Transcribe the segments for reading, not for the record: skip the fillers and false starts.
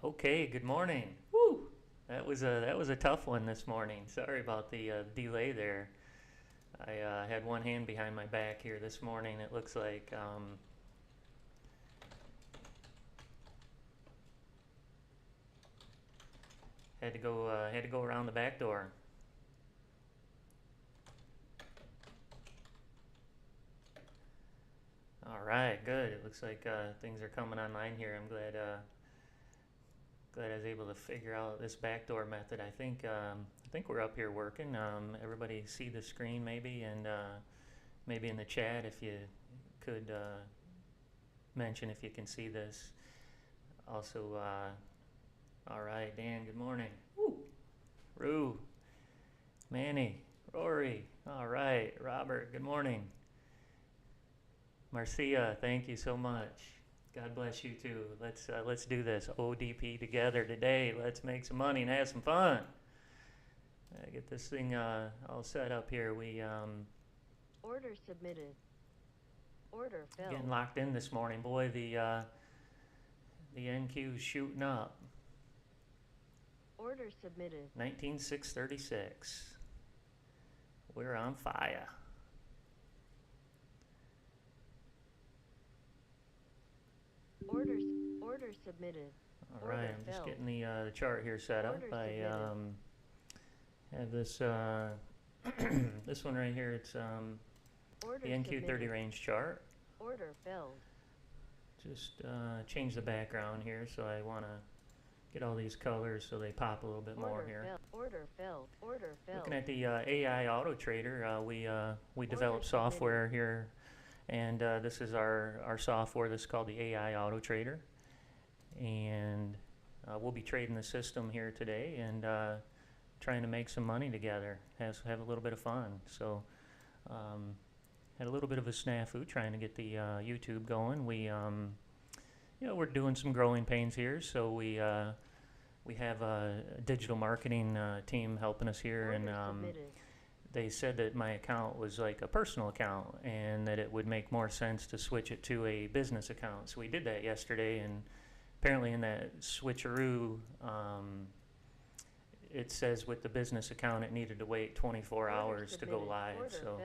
Okay, good morning. Woo! That was a tough one this morning. Sorry about the delay there. I had one hand behind my back here this morning. It looks like had to go around the back door. All right, good. It looks like things are coming online here. I'm glad I was able to figure out this backdoor method. I think we're up here working. Everybody see the screen maybe, and maybe in the chat if you could mention if you can see this. Also, all right, Dan. Good morning. Woo. Rue, Manny, Rory. All right, Robert. Good morning. Marcia, thank you so much. God bless you too. Let's do this ODP together today. Let's make some money and have some fun. Get this thing all set up here. We Order submitted. Order filled. getting locked in this morning. Boy, the NQ's shooting up. Order submitted. 19636. We're on fire. Order submitted. All right, I'm just getting the chart here set up. Order I have this this one right here. It's the Order NQ30 submitted. range chart. Order filled. Just change the background here, so I want to get all these colors so they pop a little bit more here. Order filled. Order filled. Looking at the AI Auto Trader, we develop software here, and this is our software. This is called the AI Auto Trader, and we'll be trading the system here today and trying to make some money together. Have a little bit of fun. So. Had a little bit of a snafu trying to get the YouTube going. We're doing some growing pains here, so we have a digital marketing team helping us here, and they said that my account was like a personal account and that it would make more sense to switch it to a business account. So we did that yesterday, and apparently in that switcheroo, it says with the business account it needed to wait 24 hours to go live. So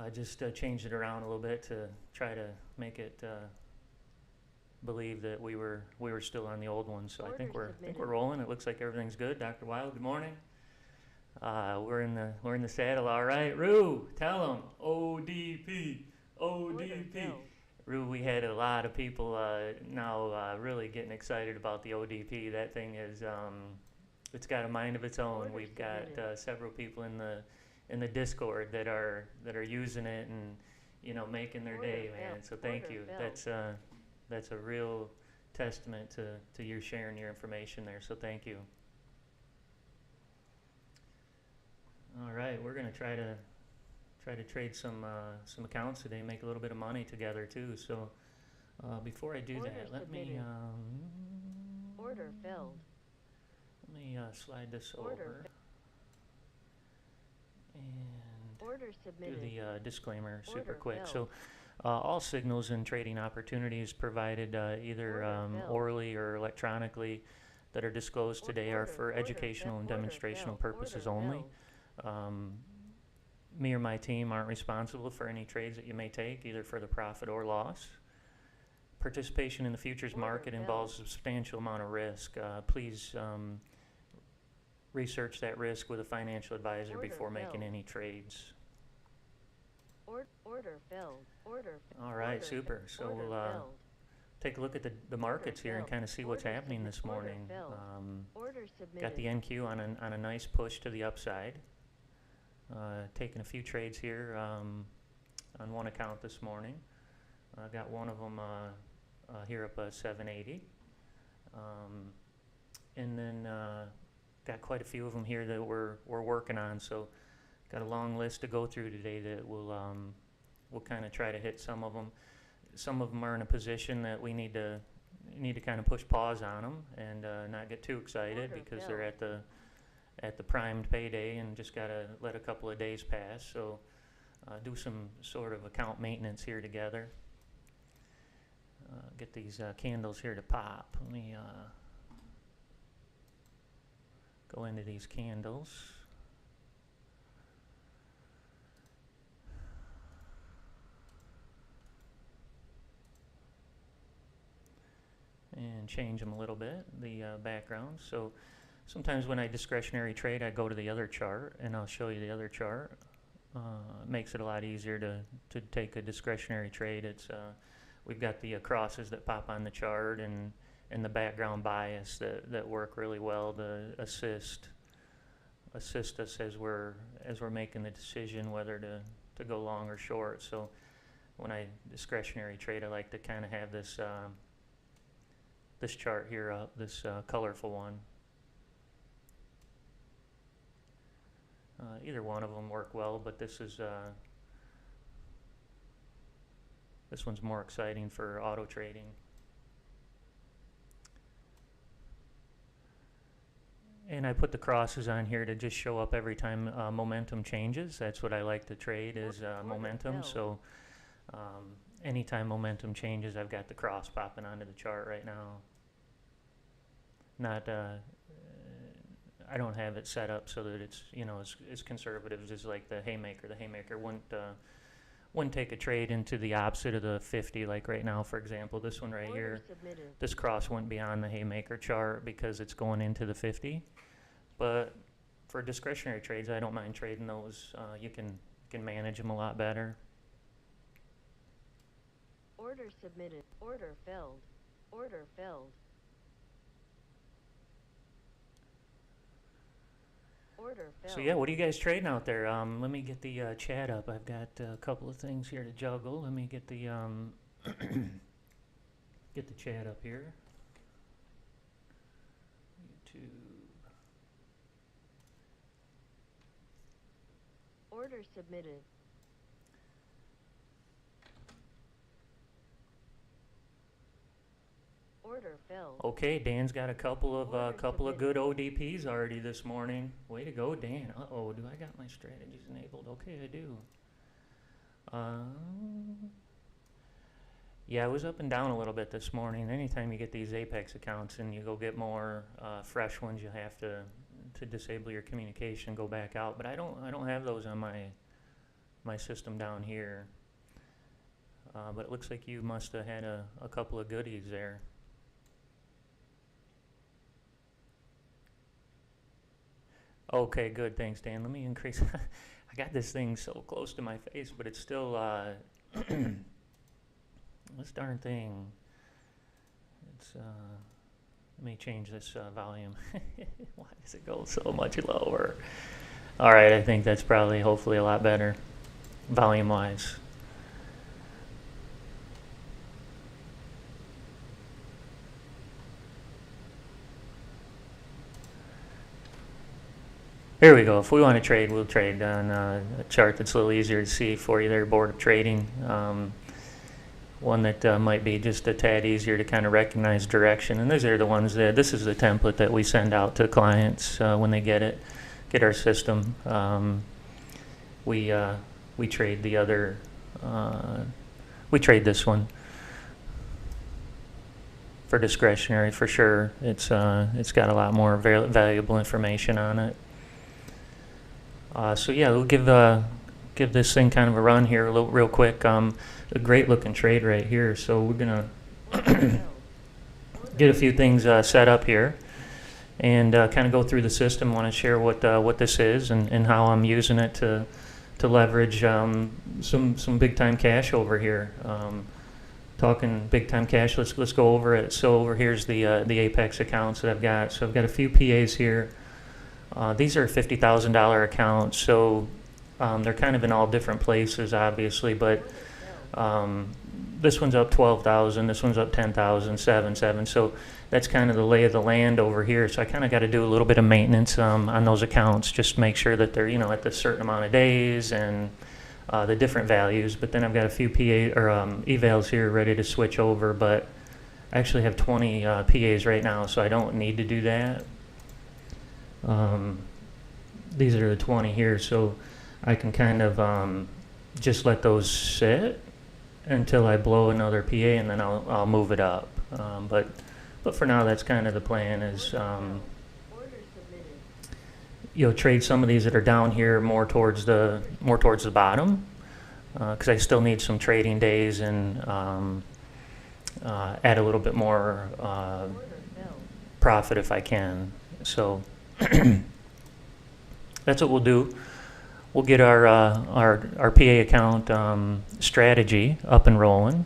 I just changed it around a little bit to try to make it believe that we were still on the old one. So I think we're rolling. It looks like everything's good. Dr. Wild, good morning. We're in the saddle. All right, Rue, tell them ODP, ODP. Rue, we had a lot of people now really getting excited about the ODP. That thing is it's got a mind of its own. We've got several people in the Discord that are using it and making their day, man. So thank you. That's a real testament to you sharing your information there. So thank you. All right, we're gonna try to trade some accounts today, make a little bit of money together too. So before I do that, let me order filled. Let me slide this over. And order submitted. do the disclaimer super quick. So all signals and trading opportunities provided either orally or electronically that are disclosed today are for educational and demonstrational purposes only. Me or my team aren't responsible for any trades that you may take, either for the profit or loss. Participation in the futures market involves a substantial amount of risk. Please research that risk with a financial advisor before making any trades. Order filled. All right, super. So we'll take a look at the markets here and kind of see what's happening this morning. Got the NQ on a nice push to the upside. Taking a few trades here on one account this morning. Got one of them here up at 780. And then got quite a few of them here that we're working on, so got a long list to go through today that we'll kind of try to hit some of them. Some of them are in a position that we need to kind of push pause on them and not get too excited because they're at the primed payday and just got to let a couple of days pass. So do some sort of account maintenance here together. get these candles here to pop. Let me go into these candles. And change them a little bit, the background. So sometimes when I discretionary trade, I go to the other chart, and I'll show you the other chart. It makes it a lot easier to take a discretionary trade. It's we've got the crosses that pop on the chart, and the background bias that work really well to assist us as we're making the decision whether to go long or short. So when I discretionary trade, I like to kind of have this this chart here up, this colorful one. Either one of them work well, but this one's more exciting for auto trading. And I put the crosses on here to just show up every time momentum changes. That's what I like to trade is momentum. So anytime momentum changes, I've got the cross popping onto the chart right now. Not I don't have it set up so that it's, you know, as conservative as like the haymaker. The haymaker wouldn't take a trade into the opposite of the 50, like right now, for example. This one right here, this cross wouldn't be on the haymaker chart because it's going into the 50. But for discretionary trades, I don't mind trading those. You can manage them a lot better. Order submitted. Order filled. Order filled. Order filled. So yeah, what are you guys trading out there? Let me get the chat up. I've got a couple of things here to juggle. Let me get the get the chat up here. YouTube. Order submitted. Order filled. Okay, Dan's got a couple of good ODPs already this morning. Way to go, Dan. Uh-oh, do I got my strategies enabled? Okay, I do. Yeah, I was up and down a little bit this morning. Anytime you get these Apex accounts and you go get more fresh ones, you have to disable your communication, go back out. But I don't have those on my system down here. But it looks like you must have had a couple of goodies there. Okay, good. Thanks, Dan. Let me increase. I got this thing so close to my face, but it's still this darn thing. It's let me change this volume. Why does it go so much lower? All right, I think that's probably hopefully a lot better volume-wise. Here we go. If we want to trade, we'll trade on a chart that's a little easier to see for you there, board of trading. One that might be just a tad easier to kind of recognize direction. And these are the ones that, this is the template that we send out to clients when they get our system. We trade the other, we trade this one for discretionary for sure. It's got a lot more valuable information on it. So yeah, we'll give this thing kind of a run here real quick. A great looking trade right here. So we're gonna get a few things set up here and kind of go through the system. Want to share what this is and how I'm using it to leverage some big time cash over here. Talking big time cash, let's go over it. So over here's the Apex accounts that I've got. So I've got a few PAs here. These are $50,000 accounts, so they're kind of in all different places, obviously, but this one's up 12,000, this one's up 10,000, 7. So that's kind of the lay of the land over here. So I kind of got to do a little bit of maintenance on those accounts, just to make sure that they're, you know, at the certain amount of days and the different values. But then I've got a few PA or evals here ready to switch over, but I actually have 20 PAs right now, so I don't need to do that. These are the 20 here, so I can kind of just let those sit until I blow another PA, and then I'll move it up. But for now, that's kind of the plan is, trade some of these that are down here more towards the bottom, because I still need some trading days and add a little bit more profit if I can. So that's what we'll do. We'll get our PA account strategy up and rolling.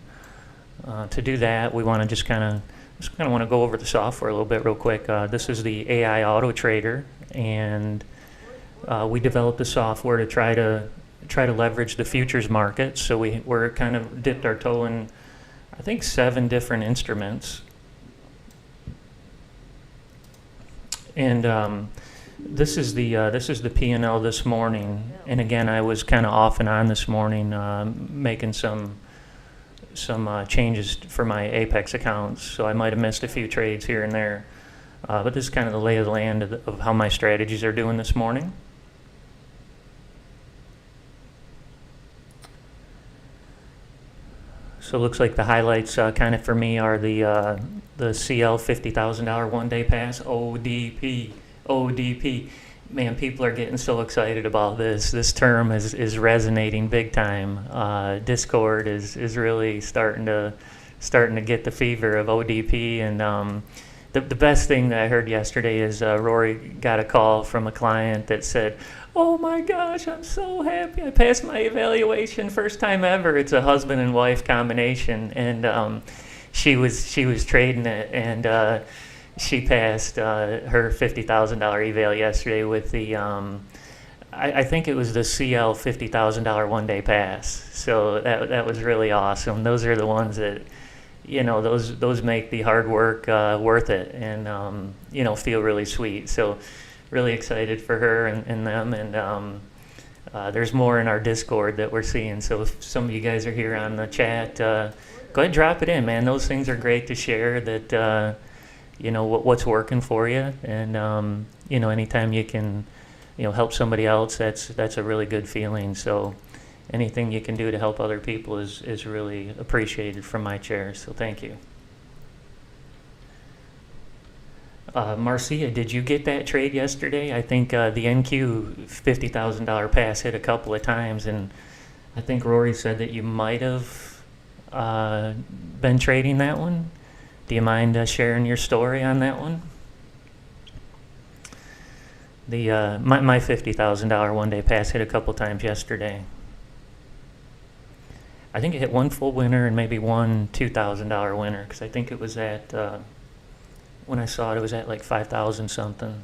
To do that, we want to just kind of want to go over the software a little bit real quick. This is the AI Auto Trader, and we developed the software to try to leverage the futures market. So we're kind of dipped our toe in, I think, 7 different instruments, and this is the P&L this morning. And again, I was kind of off and on this morning, making some changes for my Apex accounts, so I might have missed a few trades here and there. But this is kind of the lay of the land of how my strategies are doing this morning. So it looks like the highlights kind of for me are the CL $50,000 one-day pass, ODP. Man, people are getting so excited about this. This term is resonating big time. Discord is really starting to get the fever of ODP. And the best thing that I heard yesterday is Rory got a call from a client that said, "Oh my gosh, I'm so happy I passed my evaluation, first time ever." It's a husband and wife combination, and she was trading it, and she passed her $50,000 eval yesterday with the, I think it was the CL $50,000 one-day pass. So that was really awesome. Those are the ones that, those make the hard work worth it, and feel really sweet. So really excited for her and them, and there's more in our Discord that we're seeing. So if some of you guys are here on the chat, go ahead and drop it in, man. Those things are great to share, that what's working for you, and anytime you can help somebody else, that's a really good feeling. So anything you can do to help other people is really appreciated from my chair, so thank you. Marcia, did you get that trade yesterday? I think the NQ $50,000 pass hit a couple of times, and I think Rory said that you might have been trading that one. Do you mind sharing your story on that one? The my $50,000 one-day pass hit a couple times yesterday. I think it hit one full winner and maybe one $2,000 winner, because I think it was at, when I saw it, it was at like 5,000 something.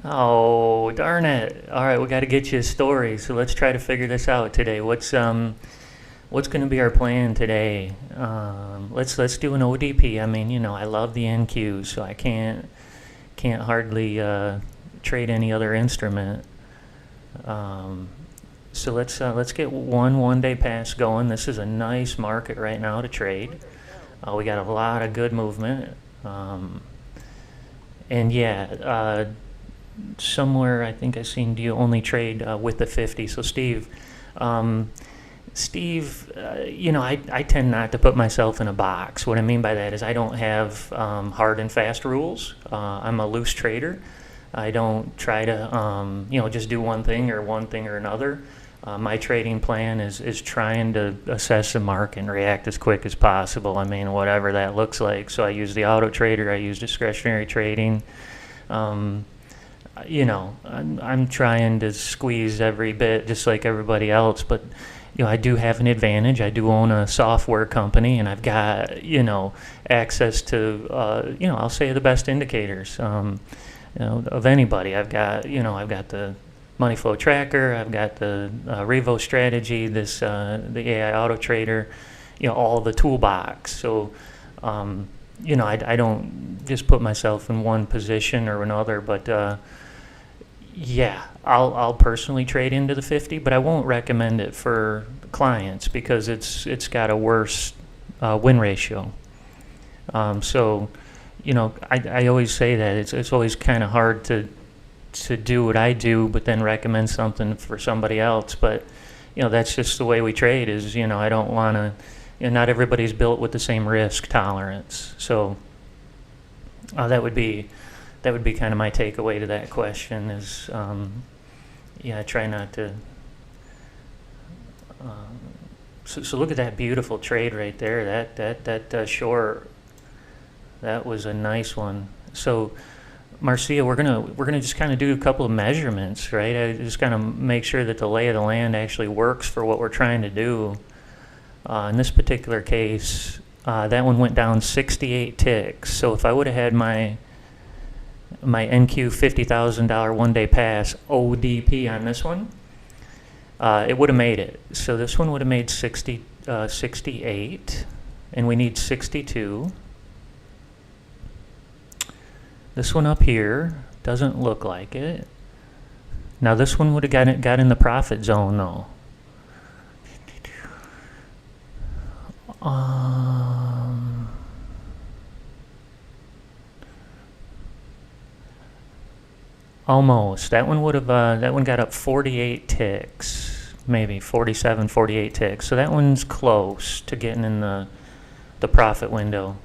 Oh, darn it. All right, we got to get you a story. So let's try to figure this out today. What's going to be our plan today? Let's do an ODP. I mean, I love the NQ, so I can't hardly trade any other instrument. So let's get one-day pass going. This is a nice market right now to trade. We got a lot of good movement. And yeah, somewhere I think I seen you only trade with the 50. So Steve, I tend not to put myself in a box. What I mean by that is I don't have hard and fast rules. I'm a loose trader. I don't try to just do one thing or another. My trading plan is trying to assess the market and react as quick as possible. I mean, whatever that looks like. So I use the auto trader. I use discretionary trading. I'm trying to squeeze every bit just like everybody else, but I do have an advantage. I do own a software company, and I've got access to I'll say the best indicators of anybody. I've got the money flow tracker. I've got the Revo strategy. The AI auto trader. All the toolbox. So I don't just put myself in one position or another, but Yeah, I'll personally trade into the 50, but I won't recommend it for clients because it's got a worse win ratio. So, you know, I always say that it's always kind of hard to do what I do, but then recommend something for somebody else. But, you know, that's just the way we trade. Is, you know, I don't want to. You know, not everybody's built with the same risk tolerance. So that would be kind of my takeaway to that question. Is yeah, I try not to. So look at that beautiful trade right there. That short. That was a nice one. So, Marcia, we're gonna just kind of do a couple of measurements, right? I just kind of make sure that the lay of the land actually works for what we're trying to do. In this particular case, that one went down 68 ticks. So if I would have had my NQ $50,000 one-day pass ODP on this one, it would have made it. So this one would have made 68, and we need 62. This one up here doesn't look like it. Now this one would have got in the profit zone though. Almost. That one would have. That one got up 48 ticks, maybe 47, 48 ticks. So that one's close to getting in the profit window.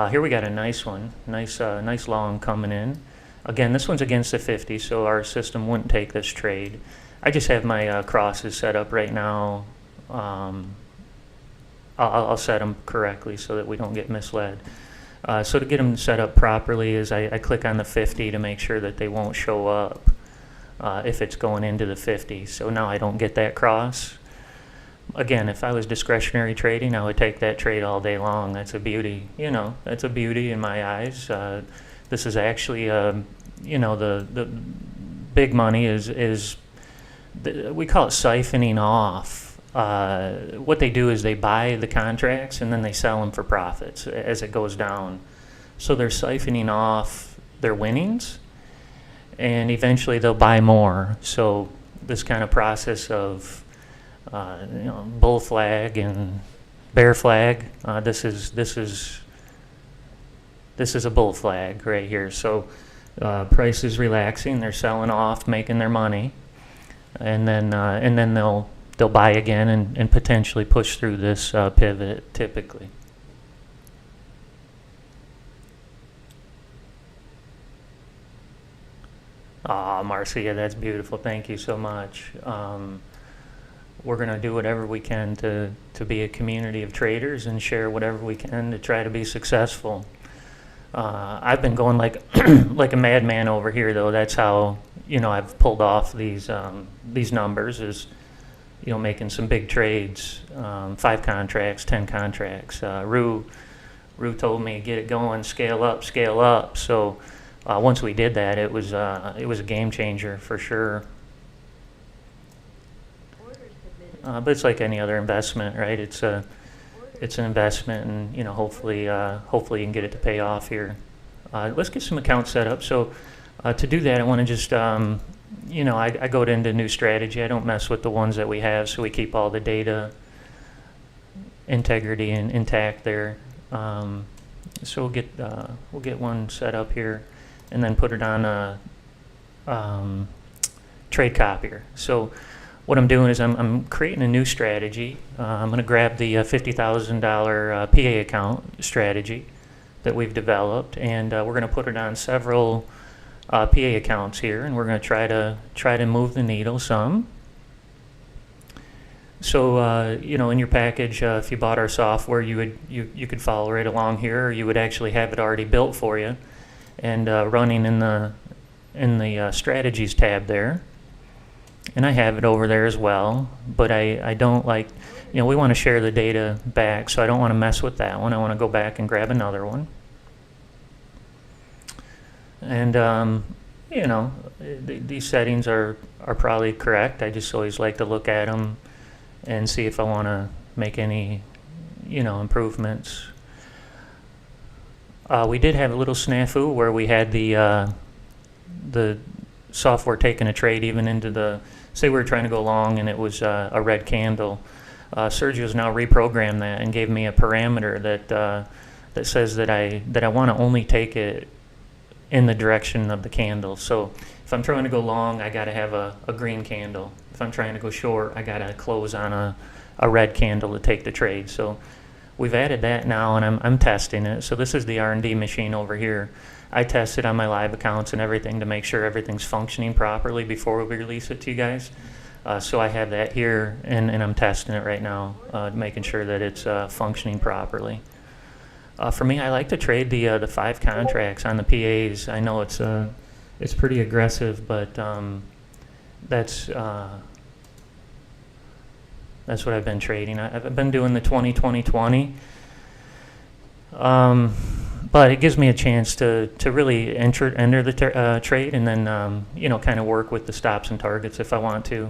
Here we got a nice one, nice long coming in. Again, this one's against the 50, so our system wouldn't take this trade. I just have my crosses set up right now. I'll set them correctly so that we don't get misled. So to get them set up properly is I click on the 50 to make sure that they won't show up if it's going into the 50. So now I don't get that cross. Again, if I was discretionary trading, I would take that trade all day long. That's a beauty, you know, that's a beauty in my eyes. This is actually, you know, the big money is we call it siphoning off. What they do is they buy the contracts and then they sell them for profits as it goes down. So they're siphoning off their winnings, and eventually they'll buy more. So this kind of process of you know, bull flag and bear flag. This is a bull flag right here. So price is relaxing. They're selling off, making their money, and then they'll buy again and potentially push through this pivot typically. Marcia, that's beautiful. Thank you so much. We're going to do whatever we can to be a community of traders and share whatever we can to try to be successful. I've been going like like a madman over here, though. That's how, you know, I've pulled off these numbers, is, you know, making some big trades, 5 contracts, 10 contracts. Rue told me, get it going, scale up, scale up. So once we did that, it was a game changer for sure. But it's like any other investment, right? It's an investment, and, you know, hopefully you can get it to pay off here. Let's get some accounts set up. So to do that, I want to just you know, I go into new strategy. I don't mess with the ones that we have, so we keep all the data integrity intact there. So we'll get one set up here, and then put it on a trade copier. So what I'm doing is I'm creating a new strategy. I'm going to grab the $50,000 PA account strategy that we've developed, and we're going to put it on several PA accounts here, and we're going to try to move the needle some. So you know, in your package, if you bought our software, you could follow right along here, or you would actually have it already built for you and running in the strategies tab there. And I have it over there as well, but I don't like, you know, we want to share the data back, so I don't want to mess with that one. I want to go back and grab another one. And you know, these settings are probably correct. I just always like to look at them and see if I want to make any, you know, improvements. We did have a little snafu where we had the software taking a trade even into the, say we were trying to go long and it was a red candle. Sergio's now reprogrammed that and gave me a parameter that says that I want to only take it in the direction of the candle. So if I'm trying to go long, I got to have a green candle. If I'm trying to go short, I got to close on a red candle to take the trade. So we've added that now, and I'm testing it. So this is the R&D machine over here. I test it on my live accounts and everything to make sure everything's functioning properly before we release it to you guys. So I have that here, and I'm testing it right now, making sure that it's functioning properly. For me, I like to trade the 5 contracts on the PAs. I know it's pretty aggressive, but that's what I've been trading. I've been doing the 20-20-20. But it gives me a chance to really enter the trade, and then kind of work with the stops and targets if I want to.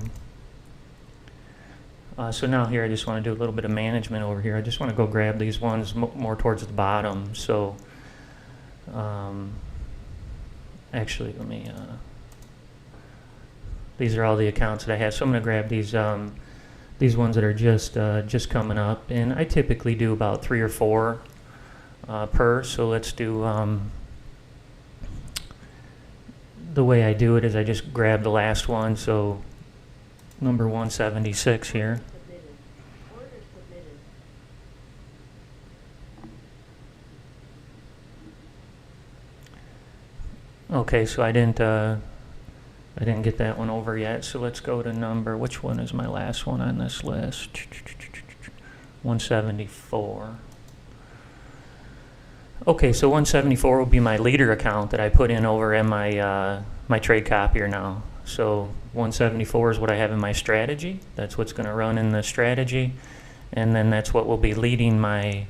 So now here I just want to do a little bit of management over here. I just want to go grab these ones more towards the bottom. So actually let me, these are all the accounts that I have. So I'm going to grab these ones that are just coming up. And I typically do about 3 or 4 per. So let's do, the way I do it is I just grab the last one. So number 176 here. Okay, so I didn't get that one over yet. So let's go to number, which one is my last one on this list? 174. Okay, so 174 will be my leader account that I put in over in my my trade copier now. So 174 is what I have in my strategy. That's what's going to run in the strategy, and then that's what will be leading my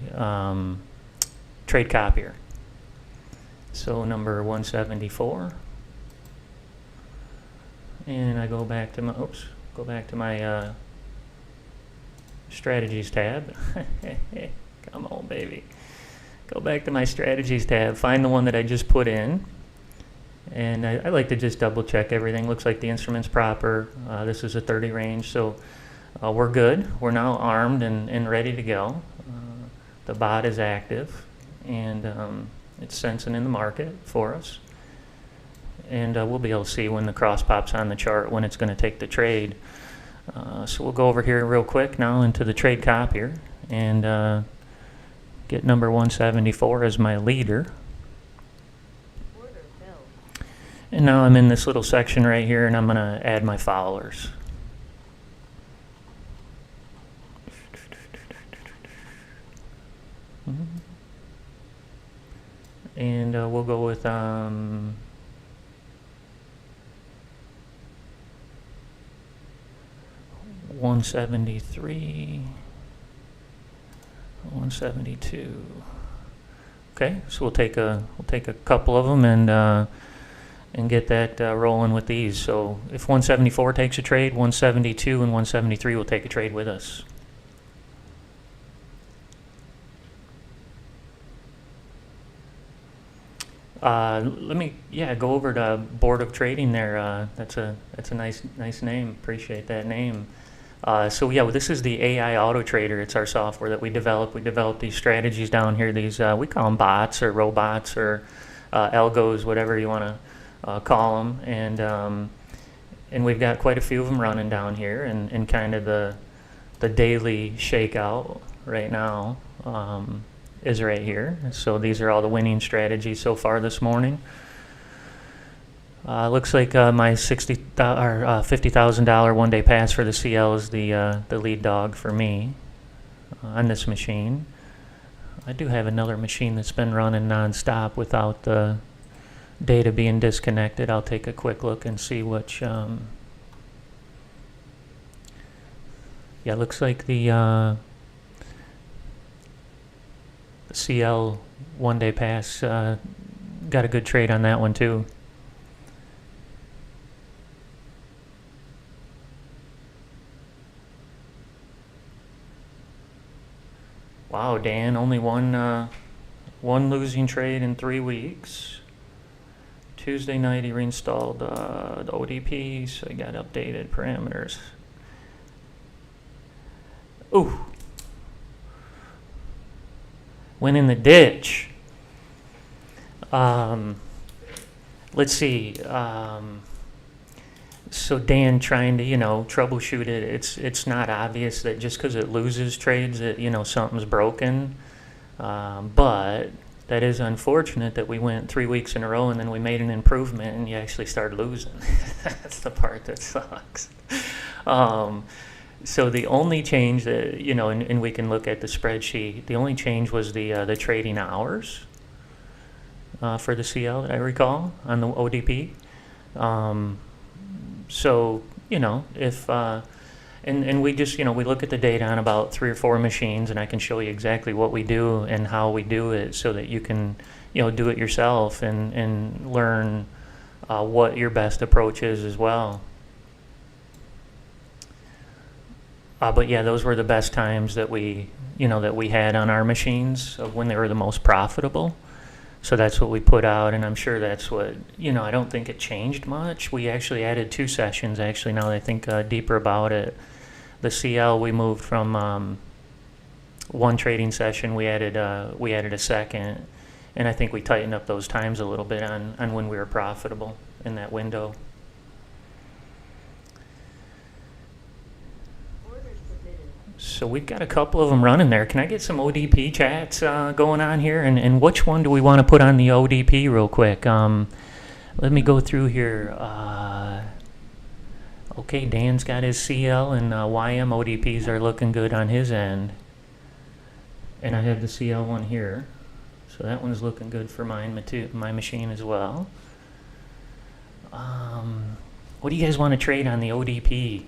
trade copier. So number 174, and I go back to my strategies tab. Come on, baby. Go back to my strategies tab, find the one that I just put in, and I like to just double check everything. Looks like the instrument's proper. This is a 30 range, so we're good. We're now armed and ready to go. The bot is active, and it's sensing in the market for us. And we'll be able to see when the cross pops on the chart when it's going to take the trade. So we'll go over here real quick now into the trade copier and get number 174 as my leader. And now I'm in this little section right here, and I'm going to add my followers. And we'll go with 173, 172. Okay, so we'll take a couple of them and get that rolling with these. So if 174 takes a trade, 172 and 173 will take a trade with us. Let me go over to Board of Trading there. That's a nice name. Appreciate that name. So this is the AI Auto Trader. It's our software that we develop. We develop these strategies down here. These we call them bots or robots or algos, whatever you want to call them. And we've got quite a few of them running down here. And kind of the daily shakeout right now is right here. So these are all the winning strategies so far this morning. Looks like my $50,000 one-day pass for the CL is the lead dog for me on this machine. I do have another machine that's been running nonstop without the data being disconnected. I'll take a quick look and see which. Looks like the CL one-day pass got a good trade on that one too. Wow, Dan, only one losing trade in 3 weeks. Tuesday night he reinstalled the ODP, so he got updated parameters. Ooh. Went in the ditch. Let's see. So Dan trying to, troubleshoot it. It's not obvious that just because it loses trades that, something's broken. But that is unfortunate that we went 3 weeks in a row and then we made an improvement and you actually started losing. That's the part that sucks. So the only change that, and we can look at the spreadsheet, the only change was the trading hours for the CL that I recall on the ODP. So, if, and we just, we look at the data on about 3 or 4 machines and I can show you exactly what we do and how we do it so that you can, do it yourself and learn what your best approach is as well. But yeah, those were the best times that we had on our machines of when they were the most profitable. So that's what we put out, and I'm sure that's what, I don't think it changed much. We actually added 2 sessions, actually, now that I think deeper about it. The CL, we moved from 1 trading session, we added a second, and I think we tightened up those times a little bit on when we were profitable in that window. So we've got a couple of them running there. Can I get some ODP chats going on here? And which one do we want to put on the ODP real quick? Let me go through here. Okay, Dan's got his CL and YM ODPs are looking good on his end. And I have the CL one here. So that one's looking good for my machine as well. What do you guys want to trade on the ODP?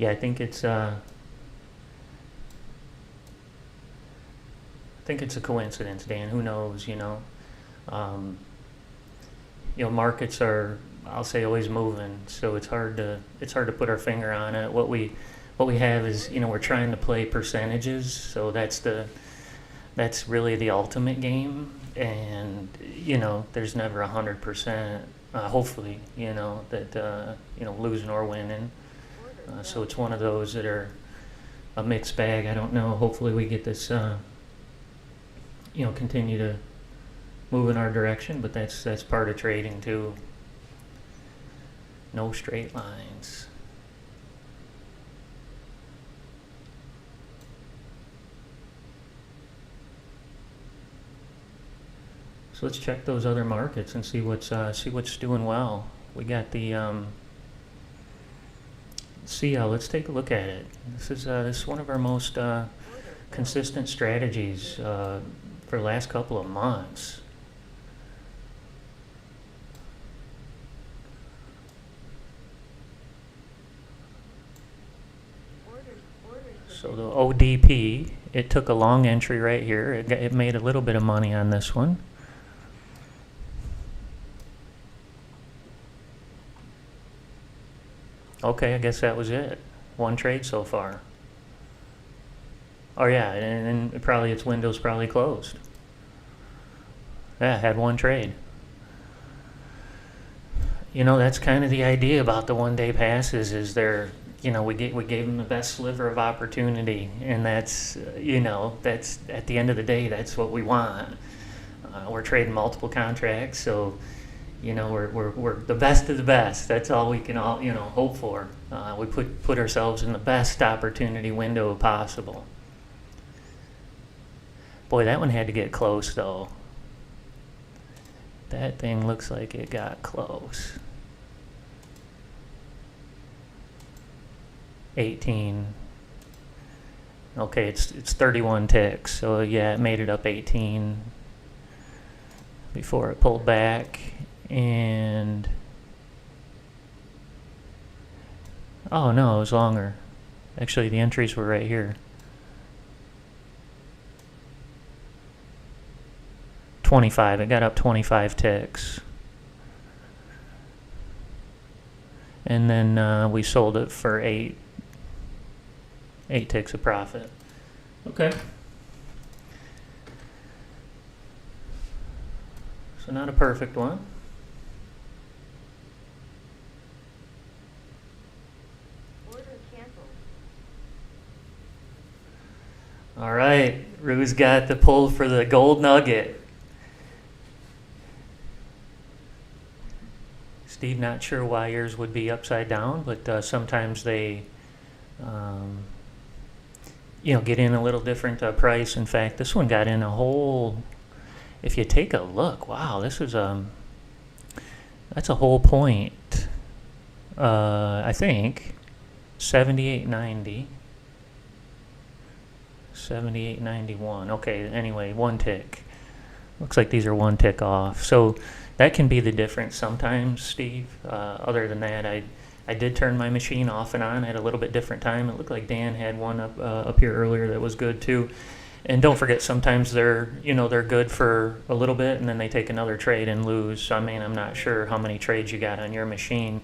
Yeah, I think it's a coincidence, Dan. Who knows? Markets are, I'll say, always moving. So it's hard to put our finger on it. What we have is, we're trying to play percentages. So that's really the ultimate game. And there's never 100%. Hopefully, that losing or winning. So it's one of those that are a mixed bag. I don't know. Hopefully we get this, continue to move in our direction, but that's part of trading too. No straight lines. So let's check those other markets and see what's doing well. We got the CL, let's take a look at it. This is one of our most consistent strategies for the last couple of months. So the ODP, it took a long entry right here. It made a little bit of money on this one. Okay, I guess that was it. 1 trade so far. Oh yeah, and probably its window's probably closed. Yeah, had 1 trade. That's kind of the idea about the 1-day passes is they're, we gave them the best sliver of opportunity, and that's, that's at the end of the day, that's what we want. We're trading multiple contracts, so we're the best of the best. That's all we can all hope for. We put ourselves in the best opportunity window possible. Boy, that one had to get close though. That thing looks like it got close. 18. Okay, it's 31 ticks. So yeah, it made it up 18 before it pulled back. And oh no, it was longer. Actually, the entries were right here. 25. It got up 25 ticks. And then we sold it for 8 ticks of profit. Okay. So not a perfect one. Order canceled. All right, Rue's got the pull for the gold nugget. Steve, not sure why yours would be upside down, but sometimes they, get in a little different price. In fact, this one got in a whole, if you take a look, wow, this is, that's a whole point, I think, 78.90. 78.91. Okay, anyway, 1 tick. Looks like these are 1 tick off. So that can be the difference sometimes, Steve. Other than that, I did turn my machine off and on at a little bit different time. It looked like Dan had one up here earlier that was good too. And don't forget, sometimes they're good for a little bit and then they take another trade and lose. So, I mean, I'm not sure how many trades you got on your machine.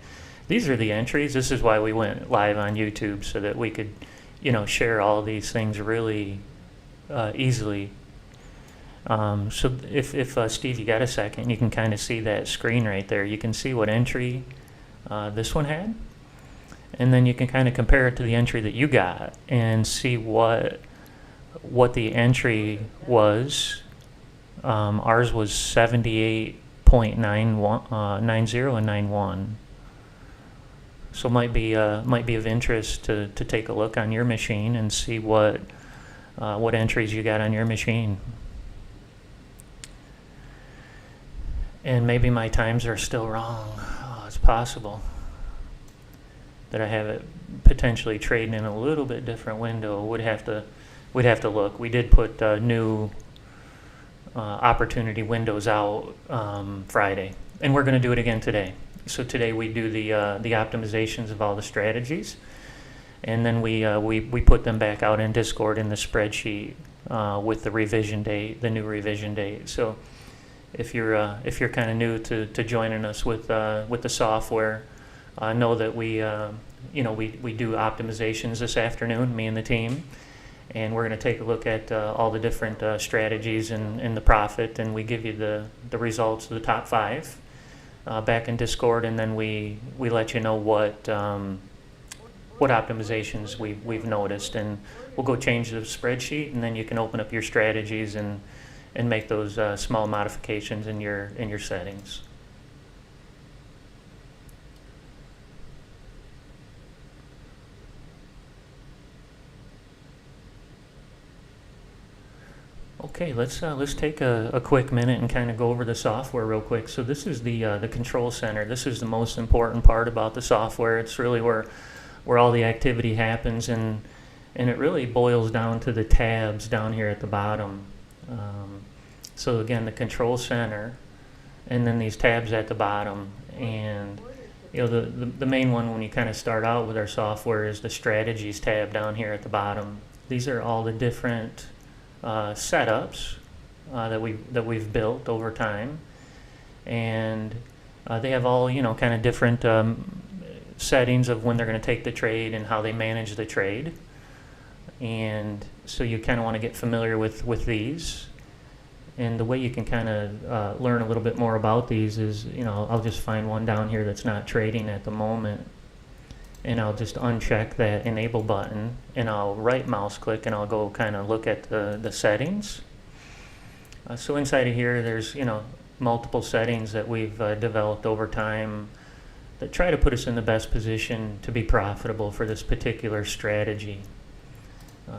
These are the entries. This is why we went live on YouTube, so that we could, share all of these things really easily. So if Steve, you got a second, you can kind of see that screen right there. You can see what entry this one had, and then you can kind of compare it to the entry that you got and see what the entry was. Ours was 78.90 and 91. So might be of interest to take a look on your machine and see what entries you got on your machine. And maybe my times are still wrong. Oh, it's possible that I have it potentially trading in a little bit different window. We'd have to look. We did put new opportunity windows out Friday, and we're going to do it again today. So today we do the optimizations of all the strategies, and then we put them back out in Discord in the spreadsheet with the revision date, the new revision date. So if you're kind of new to joining us with the software, know that we do optimizations this afternoon, me and the team, and we're going to take a look at all the different strategies and the profit, and we give you the results of the top 5 back in Discord, and then we let you know what optimizations we've noticed, and we'll go change the spreadsheet, and then you can open up your strategies and make those small modifications in your settings. Okay, let's take a quick minute and kind of go over the software real quick. So this is the control center. This is the most important part about the software. It's really where all the activity happens, and it really boils down to the tabs down here at the bottom. So again, the control center, and then these tabs at the bottom. And the main one when you kind of start out with our software is the strategies tab down here at the bottom. These are all the different setups that we've built over time, and they have all kind of different settings of when they're going to take the trade and how they manage the trade. And so you kind of want to get familiar with these. And the way you can kind of learn a little bit more about these is, I'll just find one down here that's not trading at the moment, and I'll just uncheck that enable button, and I'll right mouse click, and I'll go kind of look at the settings. So inside of here, there's multiple settings that we've developed over time that try to put us in the best position to be profitable for this particular strategy.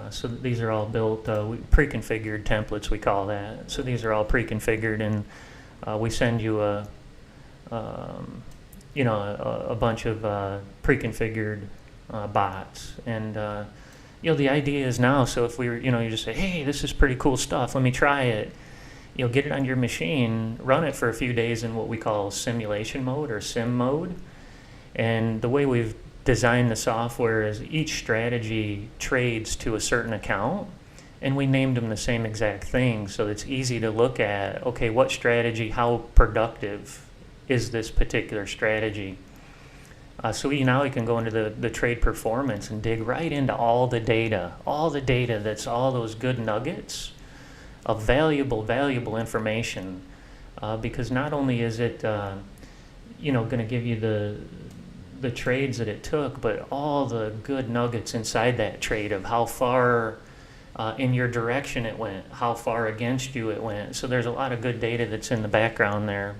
So these are all built, pre-configured templates, we call that. So these are all pre-configured, and we send you a bunch of pre-configured bots. And the idea is now, so if we were, you just say, hey, this is pretty cool stuff, let me try it. Get it on your machine, run it for a few days in what we call simulation mode or sim mode. And the way we've designed the software is each strategy trades to a certain account, and we named them the same exact thing, so it's easy to look at, okay, what strategy, how productive is this particular strategy? So now we can go into the trade performance and dig right into all the data that's all those good nuggets of valuable information, because not only is it going to give you the trades that it took, but all the good nuggets inside that trade of how far in your direction it went, how far against you it went. So there's a lot of good data that's in the background there.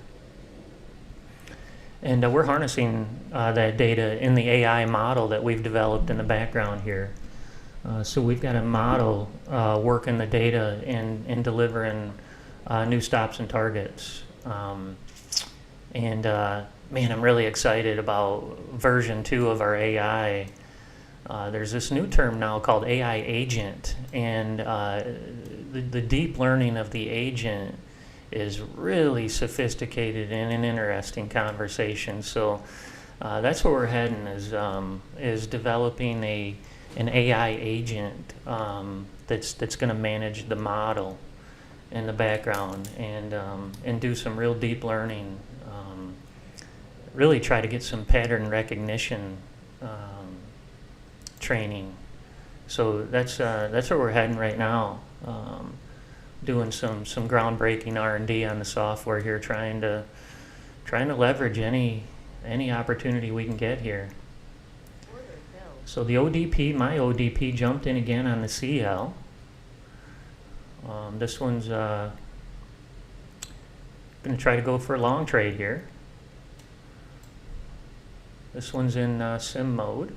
And we're harnessing that data in the AI model that we've developed in the background here. So we've got a model working the data and delivering new stops and targets. Man, I'm really excited about version 2 of our AI. There's this new term now called AI agent, and the deep learning of the agent is really sophisticated and an interesting conversation. So that's where we're heading, is developing an AI agent that's going to manage the model in the background and do some real deep learning. Really try to get some pattern recognition training. So that's where we're heading right now. Doing some groundbreaking R&D on the software here, trying to leverage any opportunity we can get here. So the ODP, my ODP jumped in again on the CL. This one's going to try to go for a long trade here. This one's in sim mode.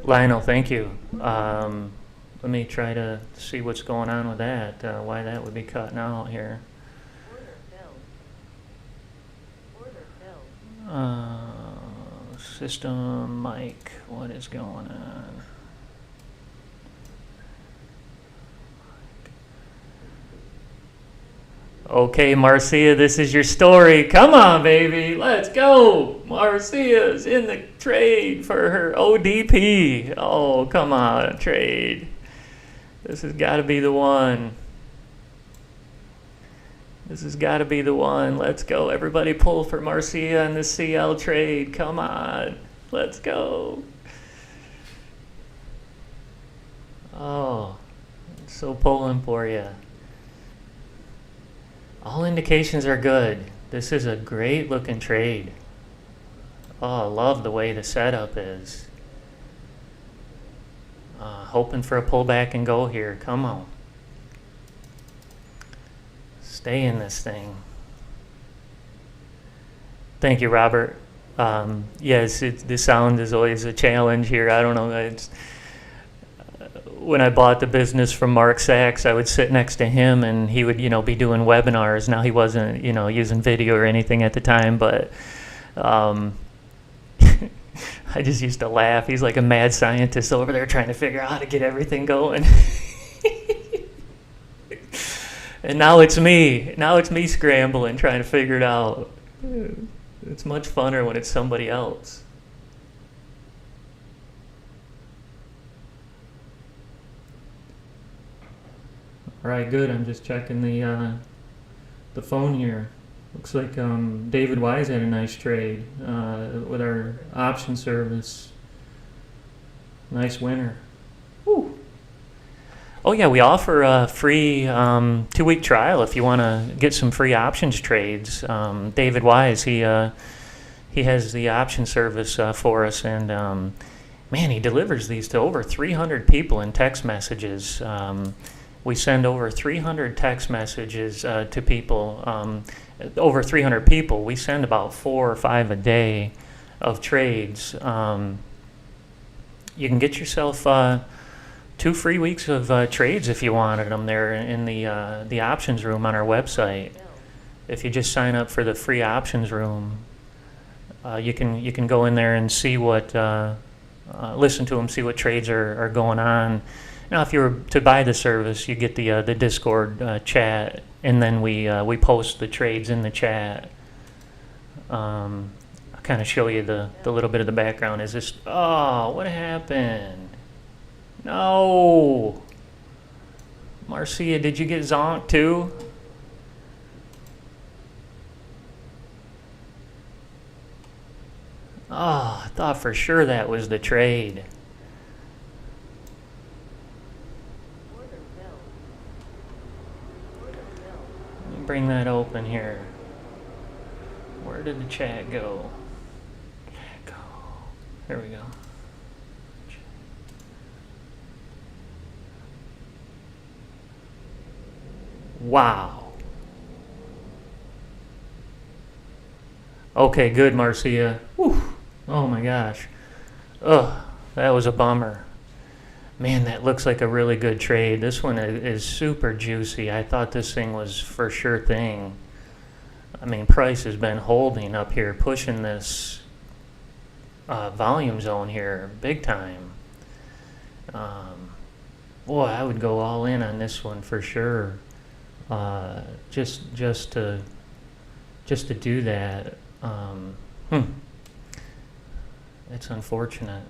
Lionel, thank you. Let me try to see what's going on with that, why that would be cutting out here. System mic, what is going on? Okay, Marcia, this is your story. Come on, baby. Let's go. Marcia's in the trade for her ODP. Oh, come on, trade. This has got to be the one. This has got to be the one. Let's go. Everybody pull for Marcia in the CL trade. Come on. Let's go. Oh, so pulling for you. All indications are good. This is a great looking trade. Oh, I love the way the setup is. Hoping for a pullback and go here. Come on. Stay in this thing. Thank you, Robert. Yes, the sound is always a challenge here. I don't know. When I bought the business from Mark Sachs, I would sit next to him and he would, be doing webinars. Now he wasn't, using video or anything at the time, but I just used to laugh. He's like a mad scientist over there trying to figure out how to get everything going. And now it's me. Now it's me scrambling, trying to figure it out. It's much funner when it's somebody else. All right, good. I'm just checking the phone here. Looks like David Wise had a nice trade with our option service. Nice winner. Woo. Oh yeah, we offer a free 2-week trial if you want to get some free options trades. David Wise, he has the option service for us, and man, he delivers these to over 300 people in text messages. We send over 300 text messages to people. Over 300 people. We send about 4 or 5 a day of trades. You can get yourself 2 free weeks of trades if you wanted them. There in the options room on our website. If you just sign up for the free options room, you can go in there and see what, listen to them, see what trades are going on. Now, if you were to buy the service, you get the Discord chat, and then we post the trades in the chat. I'll kind of show you the little bit of the background. Is this? Oh, what happened? No, Marcia, did you get zonked too? Oh, I thought for sure that was the trade. Let me bring that open here. Where did the chat go? There we go. Wow. Okay, good, Marcia. Whew. Oh my gosh. Ugh, that was a bummer. Man, that looks like a really good trade. This one is super juicy. I thought this thing was for sure thing. I mean, price has been holding up here, pushing this volume zone here big time. Boy, I would go all in on this one for sure. Just to do that. It's unfortunate.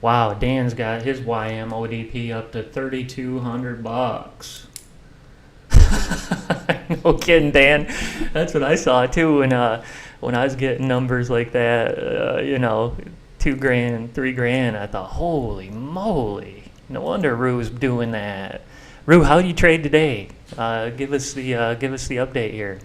Wow, Dan's got his YM ODP up to $3,200. No kidding, Dan. That's what I saw too when I was getting numbers like that. $2,000, $3,000. I thought, holy moly! No wonder Rue's doing that. Rue, how do you trade today? Give us the update here.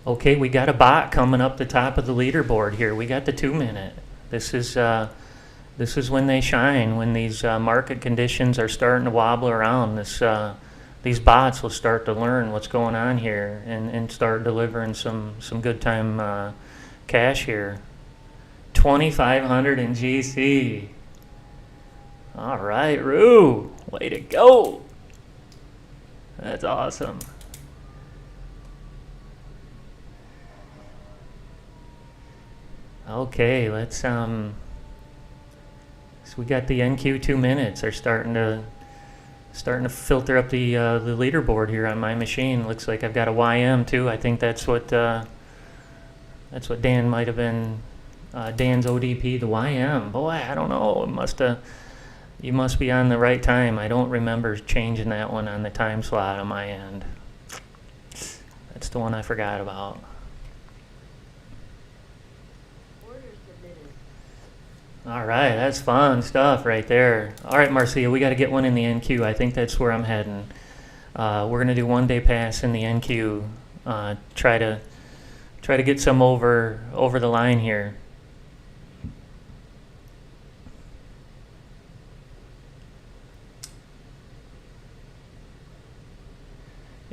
Okay, we got a bot coming up the top of the leaderboard here. We got the 2-minute. This is when they shine. When these market conditions are starting to wobble around, these bots will start to learn what's going on here and start delivering some good time cash here. 2,500 in GC. All right, Rue, way to go. That's awesome. Okay, let's so we got the NQ 2 minutes. They're starting to filter up the leaderboard here on my machine. Looks like I've got a YM too. I think that's what Dan might have been. Dan's ODP, the YM. Boy, I don't know. You must be on the right time. I don't remember changing that one on the time slot on my end. That's the one I forgot about. All right, that's fun stuff right there. All right, Marcia, we got to get one in the NQ. I think that's where I'm heading. We're gonna do 1 day pass in the NQ. Try to get some over the line here.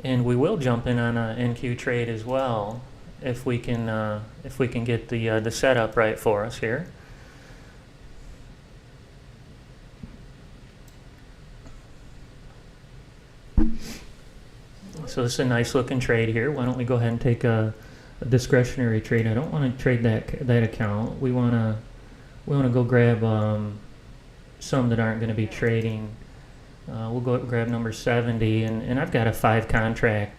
And we will jump in on a NQ trade as well if we can get the setup right for us here. So this is a nice looking trade here. Why don't we go ahead and take a discretionary trade? I don't want to trade that account. We want to go grab some that aren't going to be trading. We'll go grab number 70, and I've got a 5 contract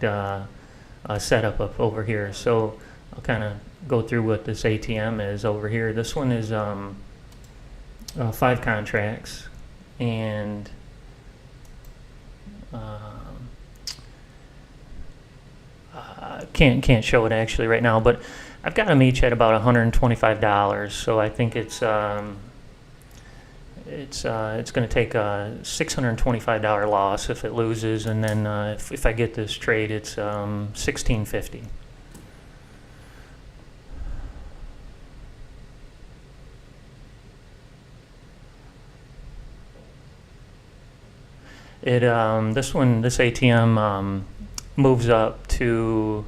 setup up over here. So I'll kind of go through what this ATM is over here. This one is 5 contracts, and can't show it actually right now, but I've got them each at about $125. So I think it's going to take a $625 loss if it loses, and then if I get this trade, it's $1,650. This ATM moves up to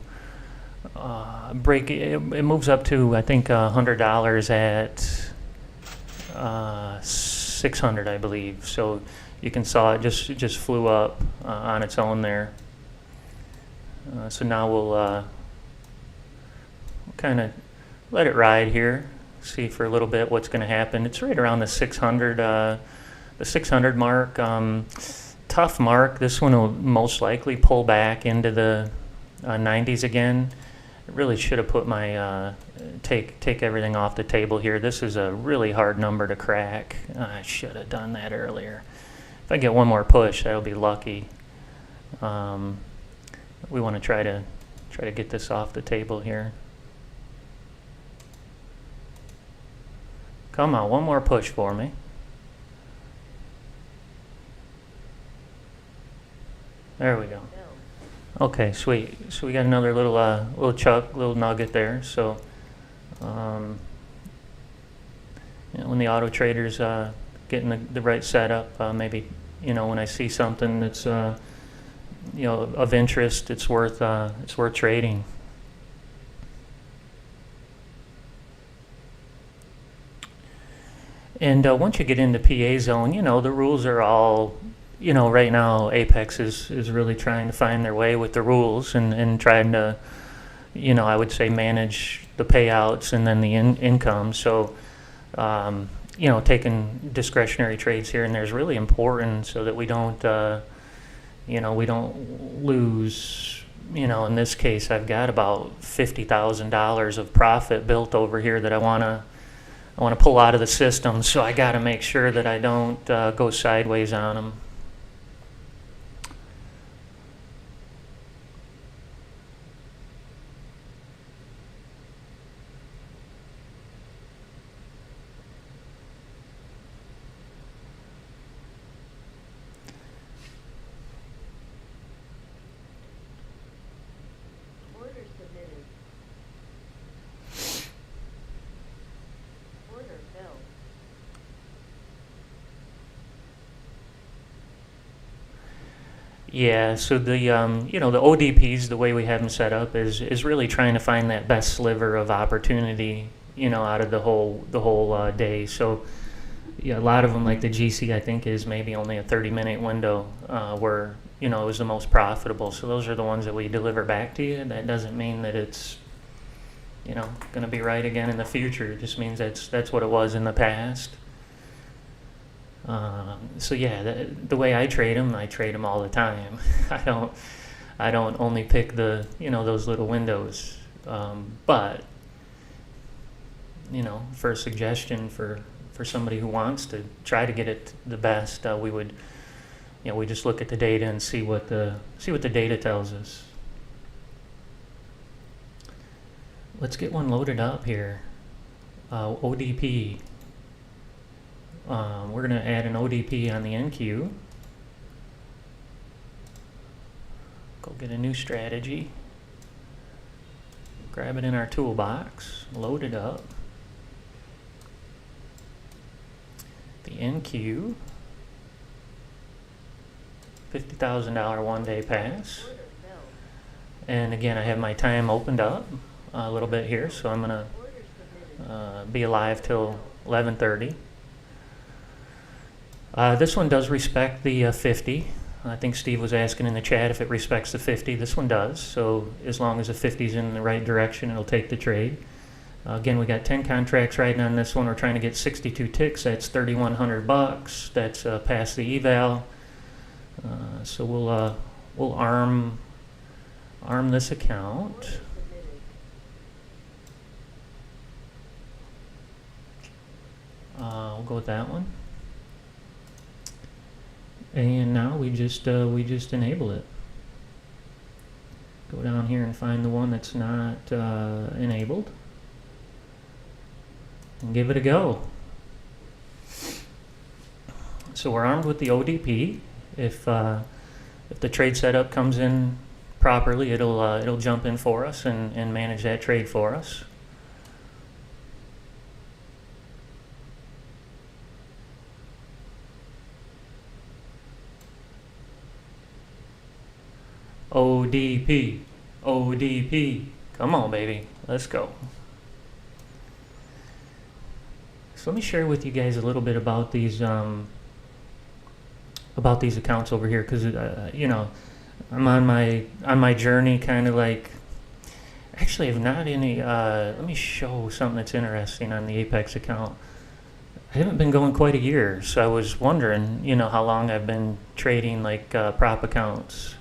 it moves up to I think $100 at 600, I believe. So you can saw it just flew up on its own there. So now we'll kind of let it ride here, see for a little bit what's going to happen. It's right around the 600 mark. Tough mark. This one will most likely pull back into the 90s again. I really should have put my take everything off the table here. This is a really hard number to crack. I should have done that earlier. If I get one more push, that'll be lucky. We want to try to get this off the table here. Come on, one more push for me. There we go. Okay, sweet. So we got another little little nugget there. So when the auto trader's getting the right setup, maybe when I see something that's of interest, it's worth trading. And once you get into PA zone, the rules are all, right now Apex is really trying to find their way with the rules and trying to, I would say manage the payouts and then the income. So, taking discretionary trades here and there is really important so that we don't, we don't lose. In this case, I've got about $50,000 of profit built over here that I want to pull out of the system, so I got to make sure that I don't go sideways on them. Yeah, so the the ODPs, the way we have them set up is really trying to find that best sliver of opportunity, out of the whole day. So yeah, a lot of them, like the GC, I think is maybe only a 30-minute window where it was the most profitable. So those are the ones that we deliver back to you. That doesn't mean that it's going to be right again in the future. It just means that's what it was in the past. So yeah, the way I trade them all the time. I don't only pick the those little windows, but for a suggestion for somebody who wants to try to get it the best, we would we just look at the data and see what the data tells us. Let's get one loaded up here. ODP. We're going to add an ODP on the NQ. Go get a new strategy. Grab it in our toolbox. Load it up. The NQ. $50,000 one-day pass. And again, I have my time opened up a little bit here, so I'm going to be alive till 11:30. This one does respect the 50. I think Steve was asking in the chat if it respects the 50. This one does. So as long as the 50 is in the right direction, it'll take the trade. Again, we got 10 contracts riding on this one. We're trying to get 62 ticks. That's $3,100. That's past the eval. So we'll arm this account. We'll go with that one. And now we just enable it. Go down here and find the one that's not enabled, and give it a go. So we're armed with the ODP. If the trade setup comes in properly, it'll jump in for us and manage that trade for us. ODP, ODP. Come on, baby. Let's go. So let me share with you guys a little bit about these about these accounts over here, because you know, I'm on my journey, kind of like. Actually, I've not any. Let me show something that's interesting on the Apex account. I haven't been going quite a year, so I was wondering, you know, how long I've been trading like prop accounts,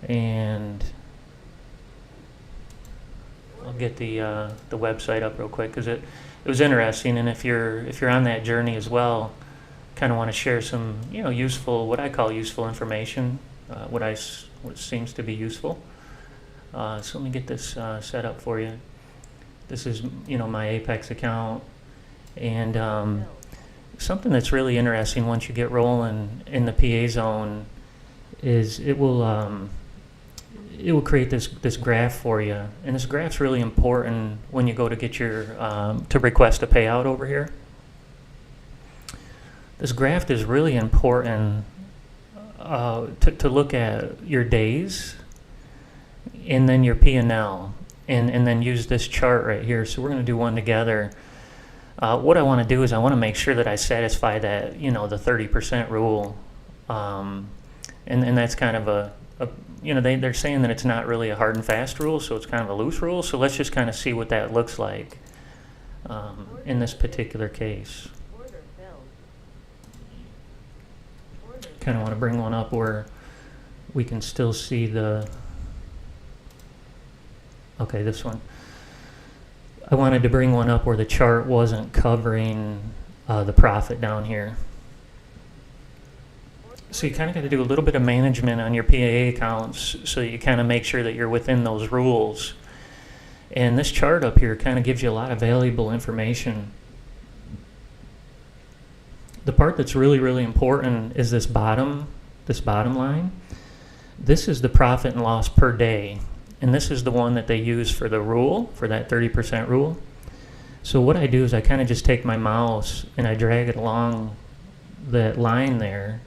and I'll get the website up real quick because it was interesting. And if you're on that journey as well, kind of want to share some, you know, useful, what I call useful information, what seems to be useful. So let me get this set up for you. This is, you know, my Apex account, and something that's really interesting once you get rolling in the PA zone is it will create this graph for you, and this graph's really important when you go to get your to request a payout over here. This graph is really important to look at your days and then your P&L, and then use this chart right here. So we're going to do one together. What I want to do is I want to make sure that I satisfy that, you know, the 30% rule, and that's kind of a you know, they're saying that it's not really a hard and fast rule, so it's kind of a loose rule. So let's just kind of see what that looks like in this particular case. Kind of want to bring one up where we can still see the. Okay, this one. I wanted to bring one up where the chart wasn't covering the profit down here. So you kind of got to do a little bit of management on your PAA accounts so that you kind of make sure that you're within those rules. And this chart up here kind of gives you a lot of valuable information. The part that's really, really important is this bottom line. This is the profit and loss per day. And this is the one that they use for the rule, for that 30% rule. So what I do is I kind of just take my mouse and I drag it along that line there,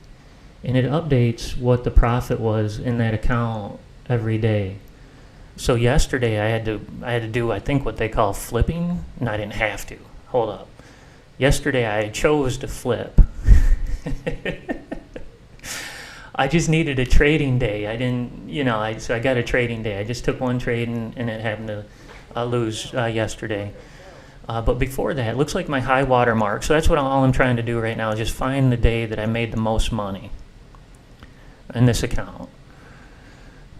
and it updates what the profit was in that account every day. So yesterday I had to do, I think, what they call flipping. No, I didn't have to. Hold up. Yesterday I chose to flip. I just needed a trading day. I didn't, you know, so I got a trading day. I just took one trade and it happened to lose yesterday. But before that, it looks like my high water mark. So that's what all I'm trying to do right now is just find the day that I made the most money in this account.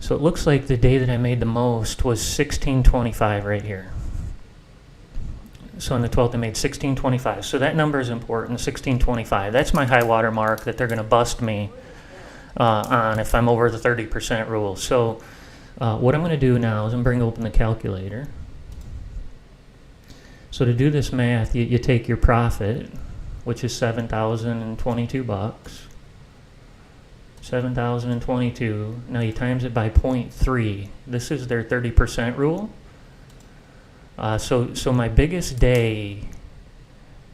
So it looks like the day that I made the most was 1625 right here. So on the 12th, I made 1625. So that number is important, 1625. That's my high water mark that they're going to bust me on if I'm over the 30% rule. So what I'm going to do now is I'm going to bring open the calculator. So to do this math, you take your profit, which is $7,022. 7,022. Now you times it by 0.3. This is their 30% rule. So my biggest day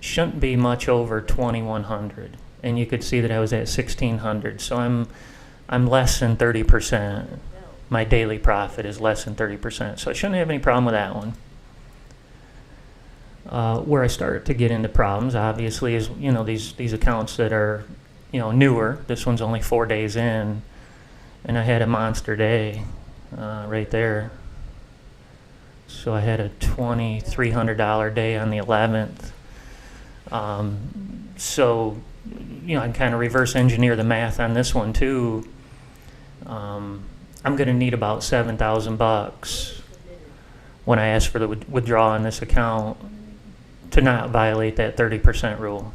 shouldn't be much over 2,100, and you could see that I was at 1,600. So I'm less than 30%. My daily profit is less than 30%. So I shouldn't have any problem with that one. Where I start to get into problems, obviously, is, you know, these accounts that are, you know, newer. This one's only 4 days in, and I had a monster day right there. So I had a $2,300 day on the 11th. So, you know, I can kind of reverse engineer the math on this one too. I'm going to need about $7,000 when I ask for the withdrawal on this account to not violate that 30% rule.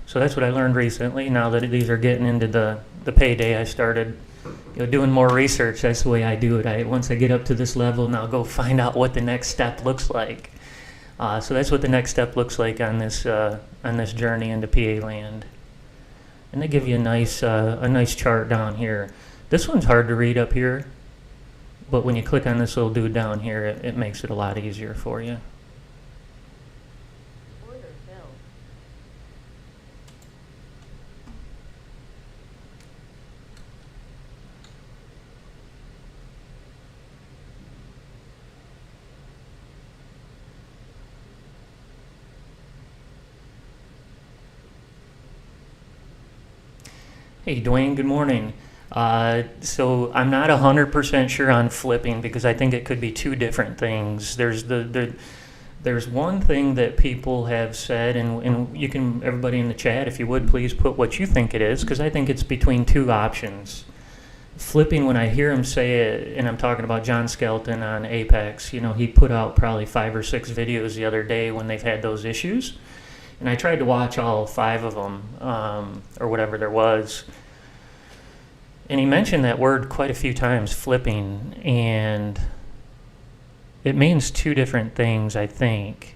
So that's what I learned recently. Now that these are getting into the payday, I started, you know, doing more research. That's the way I do it. Once I get up to this level, now go find out what the next step looks like. So that's what the next step looks like on this journey into PA land. And they give you a nice chart down here. This one's hard to read up here, but when you click on this little dude down here, it makes it a lot easier for you. Hey, Dwayne, good morning. So I'm not 100% sure on flipping because I think it could be two different things. There's one thing that people have said, and you can, everybody in the chat, if you would, please put what you think it is, because I think it's between two options. Flipping, when I hear him say it, and I'm talking about John Skelton on Apex, you know, he put out probably 5 or 6 videos the other day when they've had those issues. And I tried to watch all 5 of them, or whatever there was. And he mentioned that word quite a few times, flipping, and it means two different things, I think.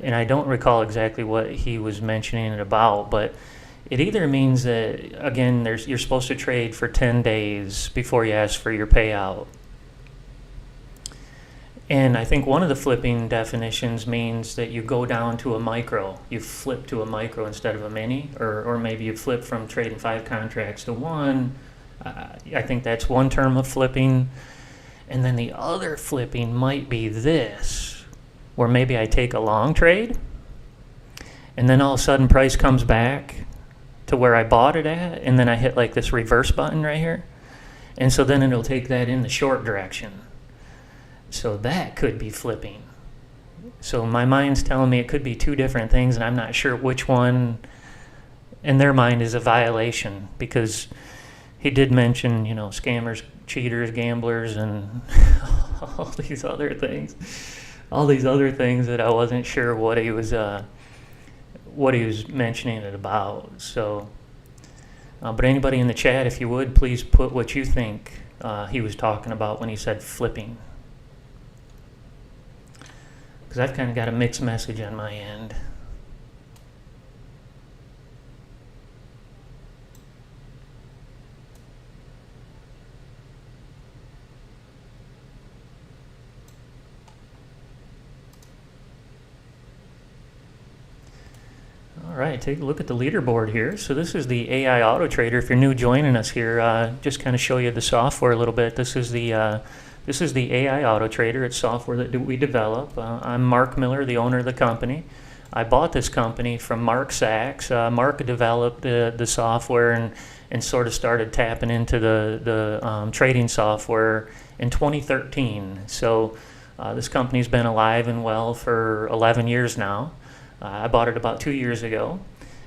And I don't recall exactly what he was mentioning it about, but it either means that, again, you're supposed to trade for 10 days before you ask for your payout. And I think one of the flipping definitions means that you go down to a micro. You flip to a micro instead of a mini, or maybe you flip from trading 5 contracts to 1. I think that's one term of flipping. And then the other flipping might be this, where maybe I take a long trade, and then all of a sudden price comes back to where I bought it at, and then I hit like this reverse button right here. And so then it'll take that in the short direction. So that could be flipping. So my mind's telling me it could be two different things, and I'm not sure which one in their mind is a violation, because he did mention, you know, scammers, cheaters, gamblers, and all these other things that I wasn't sure what he was mentioning it about. So, but anybody in the chat, if you would, please put what you think he was talking about when he said flipping, because I've kind of got a mixed message on my end. All right, take a look at the leaderboard here. So this is the AI Auto Trader. If you're new joining us here, just kind of show you the software a little bit. This is the AI Auto Trader. It's software that we develop. I'm Mark Miller, the owner of the company. I bought this company from Mark Sachs. Mark developed the software and sort of started tapping into the trading software in 2013. So this company's been alive and well for 11 years now. I bought it about 2 years ago.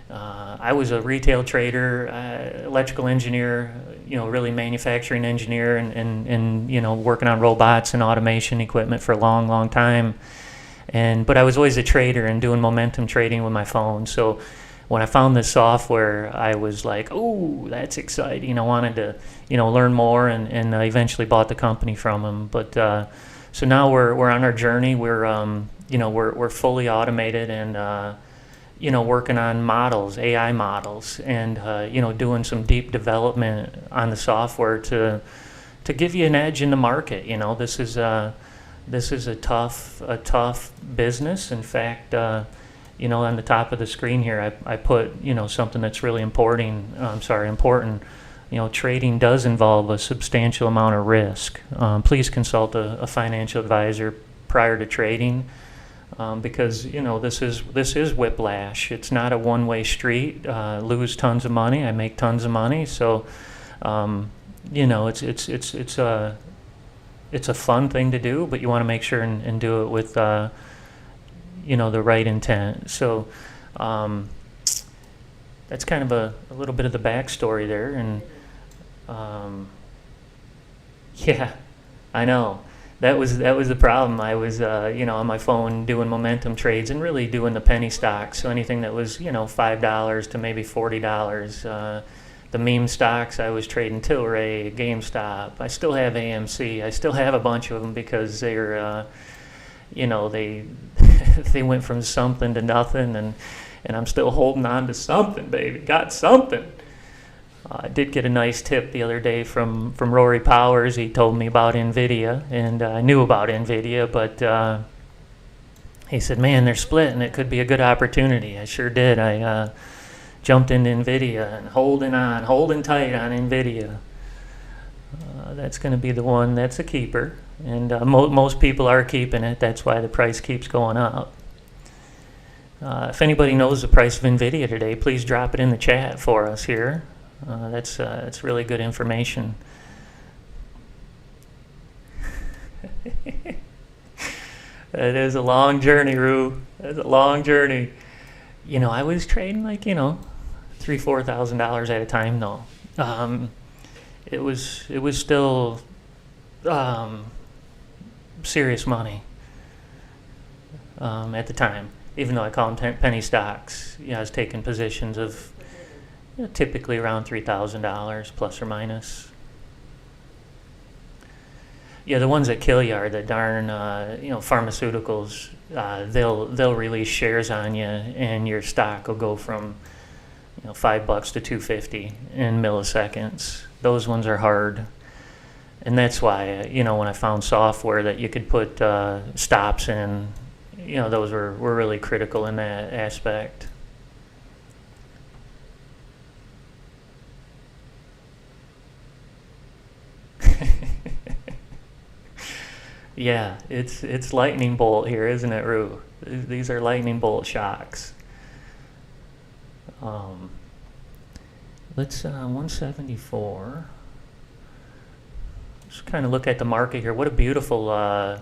I was a retail trader, electrical engineer, you know, really manufacturing engineer, and you know, working on robots and automation equipment for a long, long time. But I was always a trader and doing momentum trading with my phone. So when I found this software, I was like, oh, that's exciting. I wanted to, you know, learn more, and eventually bought the company from him. But so now we're on our journey. You know, we're fully automated, and you know, working on models, AI models, and you know, doing some deep development on the software to give you an edge in the market. You know, this is a tough business. In fact, you know, on the top of the screen here, I put, you know, something that's really important. You know, trading does involve a substantial amount of risk. Please consult a financial advisor prior to trading. Because, you know, this is whiplash. It's not a one-way street. Lose tons of money, I make tons of money. So, you know, it's a fun thing to do, but you want to make sure and do it with you know, the right intent. So that's kind of a little bit of the backstory there, and yeah, I know. That was the problem. I was, you know, on my phone doing momentum trades and really doing the penny stocks. So anything that was, you know, $5 to maybe $40. The meme stocks, I was trading Tilray, GameStop. I still have AMC. I still have a bunch of them because they're, you know, they went from something to nothing, and I'm still holding on to something, baby. Got something. I did get a nice tip the other day from Rory Powers. He told me about NVIDIA, and I knew about NVIDIA, but he said, man, they're split, and it could be a good opportunity. I sure did. I jumped into NVIDIA and holding tight on NVIDIA. That's going to be the one that's a keeper, and most people are keeping it. That's why the price keeps going up. If anybody knows the price of NVIDIA today, please drop it in the chat for us here. That's really good information. It is a long journey, Rue. It's a long journey. You know, I was trading like, you know, $3,000-4,000 at a time. No, it was still serious money at the time. Even though I call them penny stocks, I was taking positions of typically around $3,000 plus or minus. Yeah, the ones that kill you are the darn pharmaceuticals. They'll release shares on you, and your stock will go from $5 to $250 in milliseconds. Those ones are hard, and that's why when I found software that you could put stops in, those were really critical in that aspect. Yeah, it's lightning bolt here, isn't it, Rue? These are lightning bolt shocks. Let's 174. Just kind of look at the market here. What a beautiful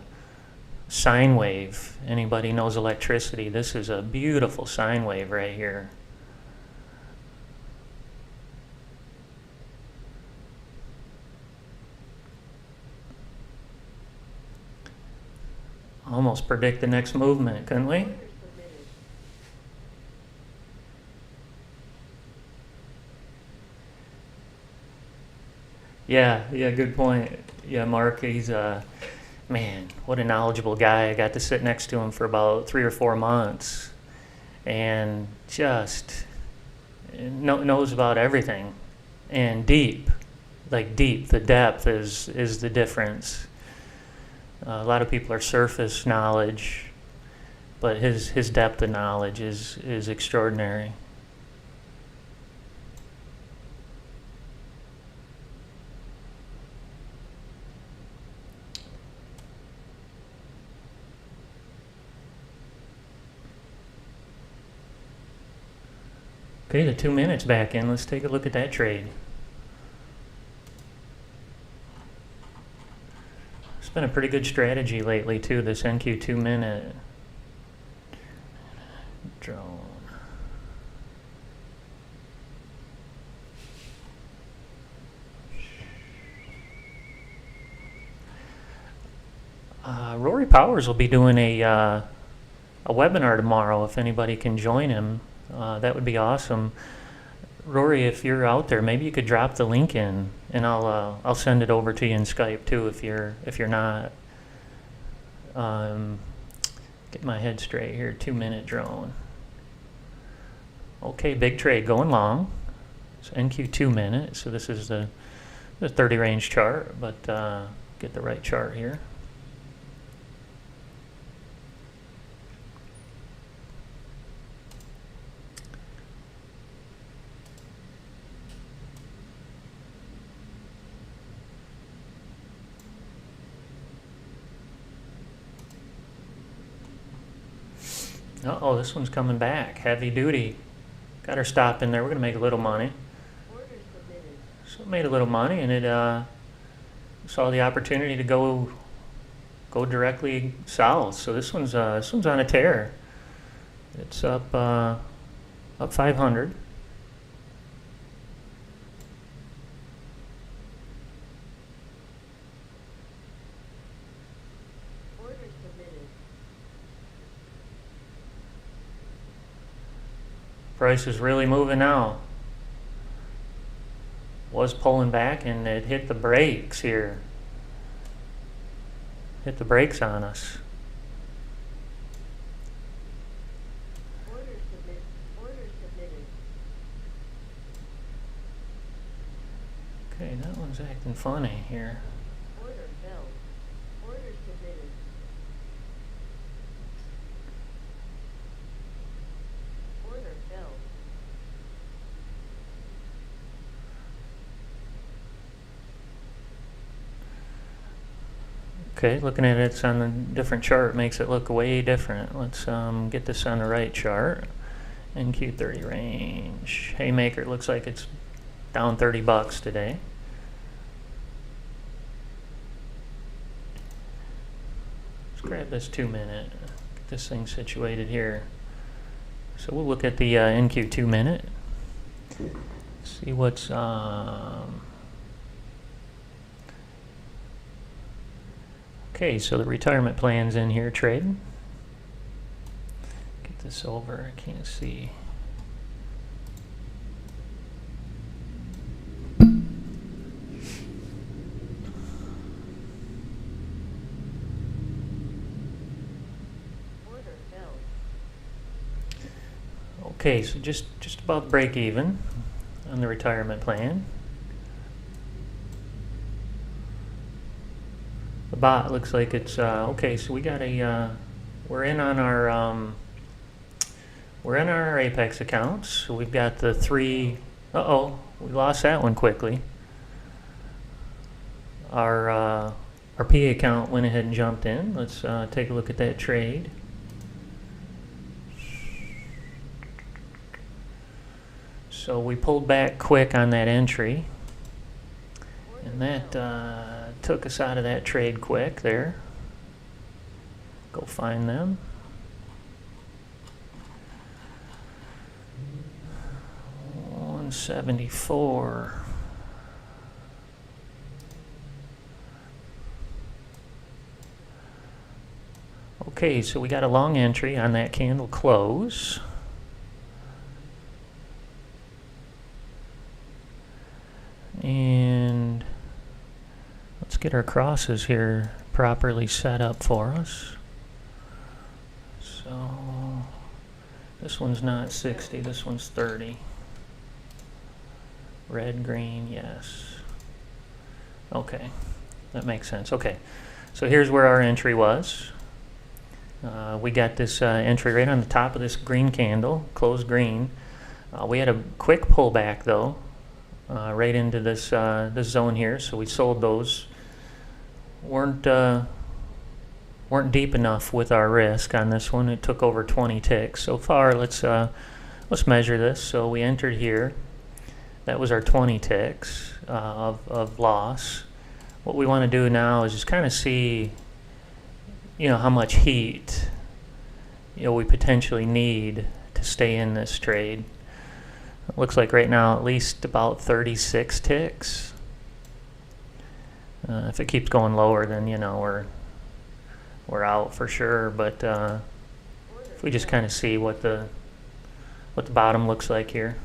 sine wave. Anybody knows electricity? This is a beautiful sine wave right here. Almost predict the next movement, couldn't we? Yeah, good point. Yeah, Mark, he's man, what a knowledgeable guy. I got to sit next to him for about 3 or 4 months, and just knows about everything, and deep, like deep. The depth is the difference. A lot of people are surface knowledge, but his depth of knowledge is extraordinary. Okay, the 2 minutes back in. Let's take a look at that trade. It's been a pretty good strategy lately too, this NQ 2 minute. Drone. Rory Powers will be doing a webinar tomorrow. If anybody can join him, that would be awesome. Rory, if you're out there, maybe you could drop the link in, and I'll send it over to you in Skype too. If you're not, get my head straight here. 2 minute drone. Okay, big trade going long. It's NQ 2 minute. So this is the 30 range chart, but get the right chart here. Uh-oh, this one's coming back. Heavy duty. Got her stop in there. We're going to make a little money. So it made a little money, and it saw the opportunity to go directly south. So this one's on a tear. It's up 500. Price is really moving now. Was pulling back, and it hit the brakes here. Hit the brakes on us. Order submitted. Okay, that one's acting funny here. Order filled. Order submitted. Order filled. Okay, looking at it, it's on a different chart, makes it look way different. Let's get this on the right chart. NQ30 range. Haymaker looks like it's down $30 today. Let's grab this 2-minute, get this thing situated here. So we'll look at the NQ 2-minute, see what's okay, so the retirement plan's in here, trade. Get this over, I can't see. Okay, so just about break even on the retirement plan. The bot looks like it's okay. So we got a we're in on our Apex accounts. So we've got the 3. We lost that one quickly. Our PA account went ahead and jumped in. Let's take a look at that trade. So we pulled back quick on that entry, and that took us out of that trade quick there. Go find them. $174. Okay, so we got a long entry on that candle close. And let's get our crosses here properly set up for us. So this one's not 60, this one's 30. Red, green, yes. Okay, that makes sense. Okay, so here's where our entry was. We got this entry right on the top of this green candle, closed green. We had a quick pullback though. Right into this this zone here, so we sold those. Weren't deep enough with our risk on this one. It took over 20 ticks so far. Let's measure this. So we entered here. That was our 20 ticks of loss. What we want to do now is just kind of see, how much heat, we potentially need to stay in this trade. It looks like right now at least about 36 ticks. If it keeps going lower, then we're out for sure. But if we just kind of see what the bottom looks like here.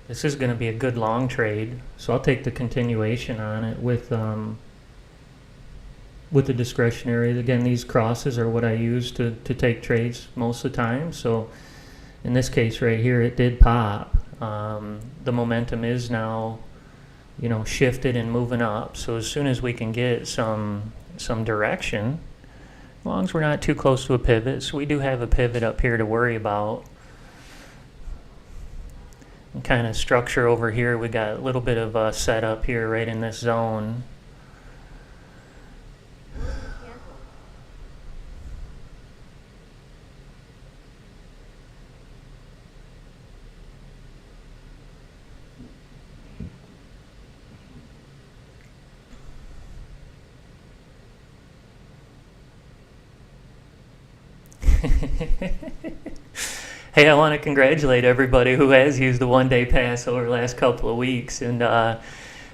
This is going to be a good long trade, so I'll take the continuation on it with the discretionary. Again, these crosses are what I use to take trades most of the time. So in this case right here, it did pop. The momentum is now, shifted and moving up. So as soon as we can get some direction, as long as we're not too close to a pivot. So we do have a pivot up here to worry about. And kind of structure over here, we got a little bit of a setup here right in this zone. Hey, I want to congratulate everybody who has used the one-day pass over the last couple of weeks, and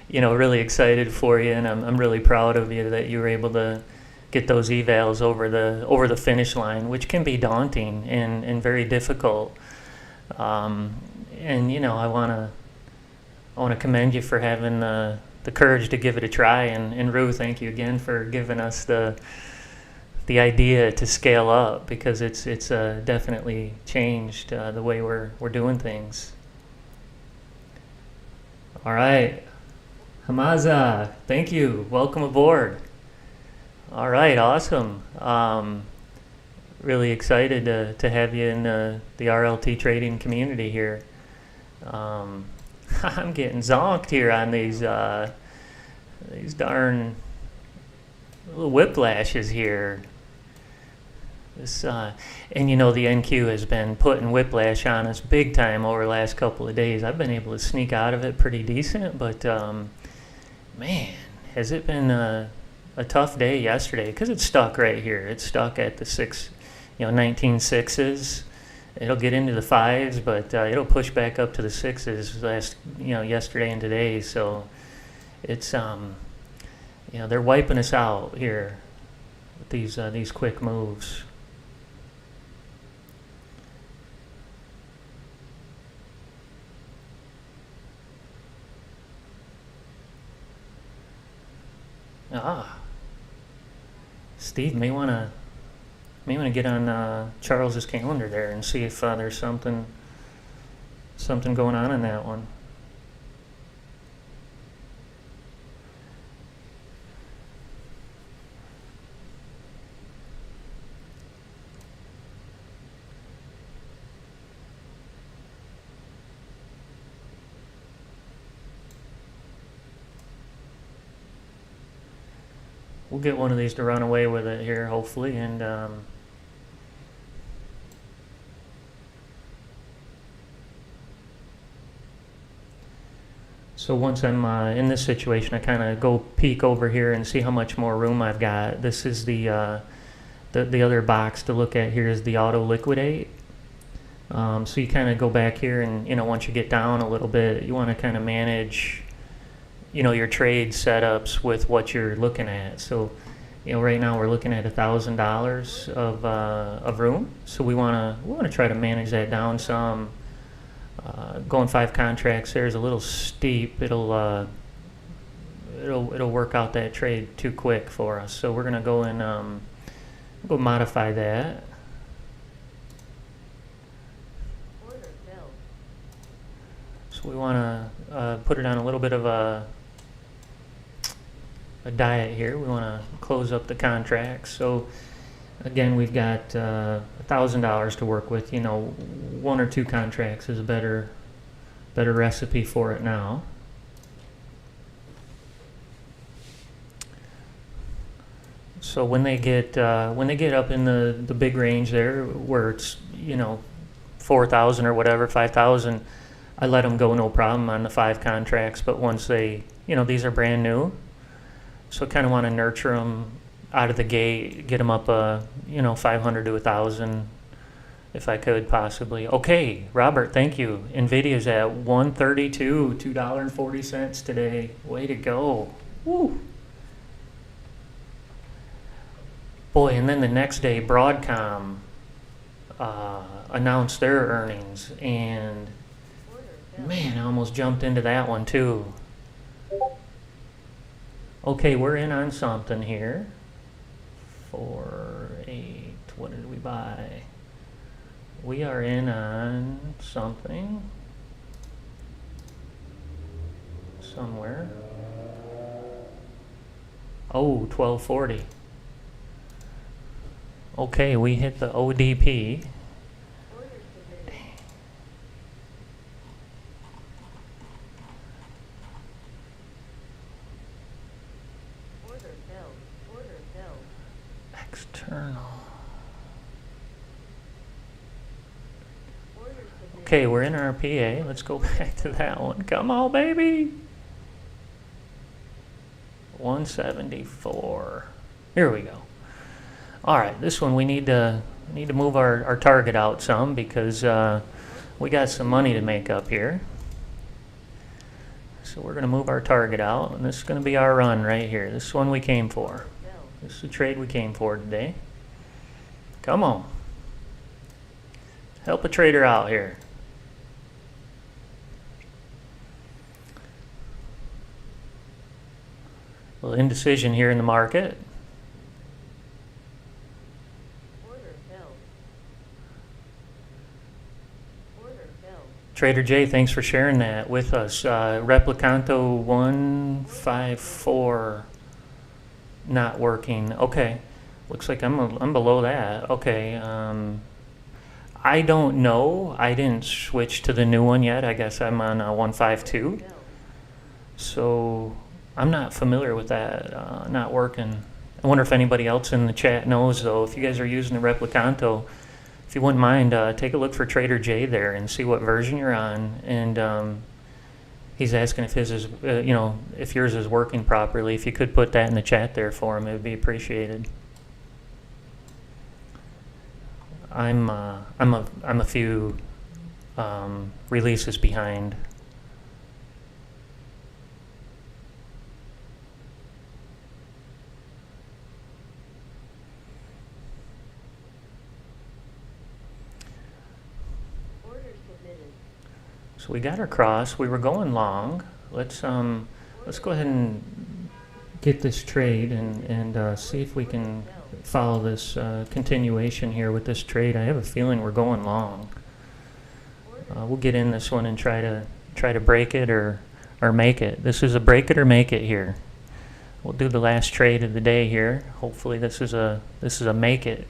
really excited for you, and I'm really proud of you that you were able to get those evals over the finish line, which can be daunting and very difficult. I want to commend you for having the courage to give it a try, and Rue, thank you again for giving us the idea to scale up, because it's definitely changed the way we're doing things. All right, Hamaza, thank you. Welcome aboard. All right, awesome. Really excited to have you in the RLT trading community here. I'm getting zonked here on these darn little whiplashes here. This, and you know, the NQ has been putting whiplash on us big time over the last couple of days. I've been able to sneak out of it pretty decent, but man, has it been a tough day yesterday, because it's stuck right here. It's stuck at the 19 sixes. It'll get into the fives, but it'll push back up to the sixes yesterday and today. So it's they're wiping us out here with these quick moves. Steve may want to get on Charles's calendar there and see if there's something going on in that one. We'll get one of these to run away with it here, hopefully, and so once I'm in this situation, I kind of go peek over here and see how much more room I've got. This is the other box to look at here is the auto liquidate. So you kind of go back here and, once you get down a little bit, you want to kind of manage your trade setups with what you're looking at. So, right now we're looking at $1,000 of room. So we want to try to manage that down some. Going 5 contracts there is a little steep. It'll work out that trade too quick for us. So we're gonna go and go modify that. So we want to put it on a little bit of a diet here. We want to close up the contract. So again, we've got $1,000 to work with. 1 or 2 contracts is a better recipe for it now. So when they get up in the big range there, where it's 4,000 or whatever, 5,000, I let them go no problem on the 5 contracts. But once they, these are brand new, so kind of want to nurture them out of the gate, get them up 500 to 1,000 if I could possibly. Okay, Robert, thank you. NVIDIA's at 132, $2.40 today. Way to go. Woo. Boy, and then the next day, Broadcom announced their earnings, and man, I almost jumped into that one too. Okay, we're in on something here. 4, 8, what did we buy? We are in on something. Somewhere. Oh, 1240. Okay, we hit the ODP. Okay, we're in our PA. Let's go back to that one. Come on, baby. 174. Here we go. All right, this one we need to move our target out some, because we got some money to make up here. So we're going to move our target out, and this is going to be our run right here. This is one we came for. This is the trade we came for today. Come on. Help a trader out here. A little indecision here in the market. Trader J, thanks for sharing that with us. Replicanto 154 not working. Okay, looks like I'm below that. Okay, I don't know. I didn't switch to the new one yet. I guess I'm on 152. So I'm not familiar with that not working I wonder if anybody else in the chat knows, though, if you guys are using the Replicanto, if you wouldn't mind, take a look for Trader J there and see what version you're on. And he's asking if his is, if yours is working properly. If you could put that in the chat there for him, it would be appreciated. I'm a few releases behind. So we got our cross. We were going long. Let's go ahead and get this trade and see if we can follow this continuation here with this trade. I have a feeling we're going long. We'll get in this one and try to break it or make it. This is a break it or make it here. We'll do the last trade of the day here. Hopefully this is a make it.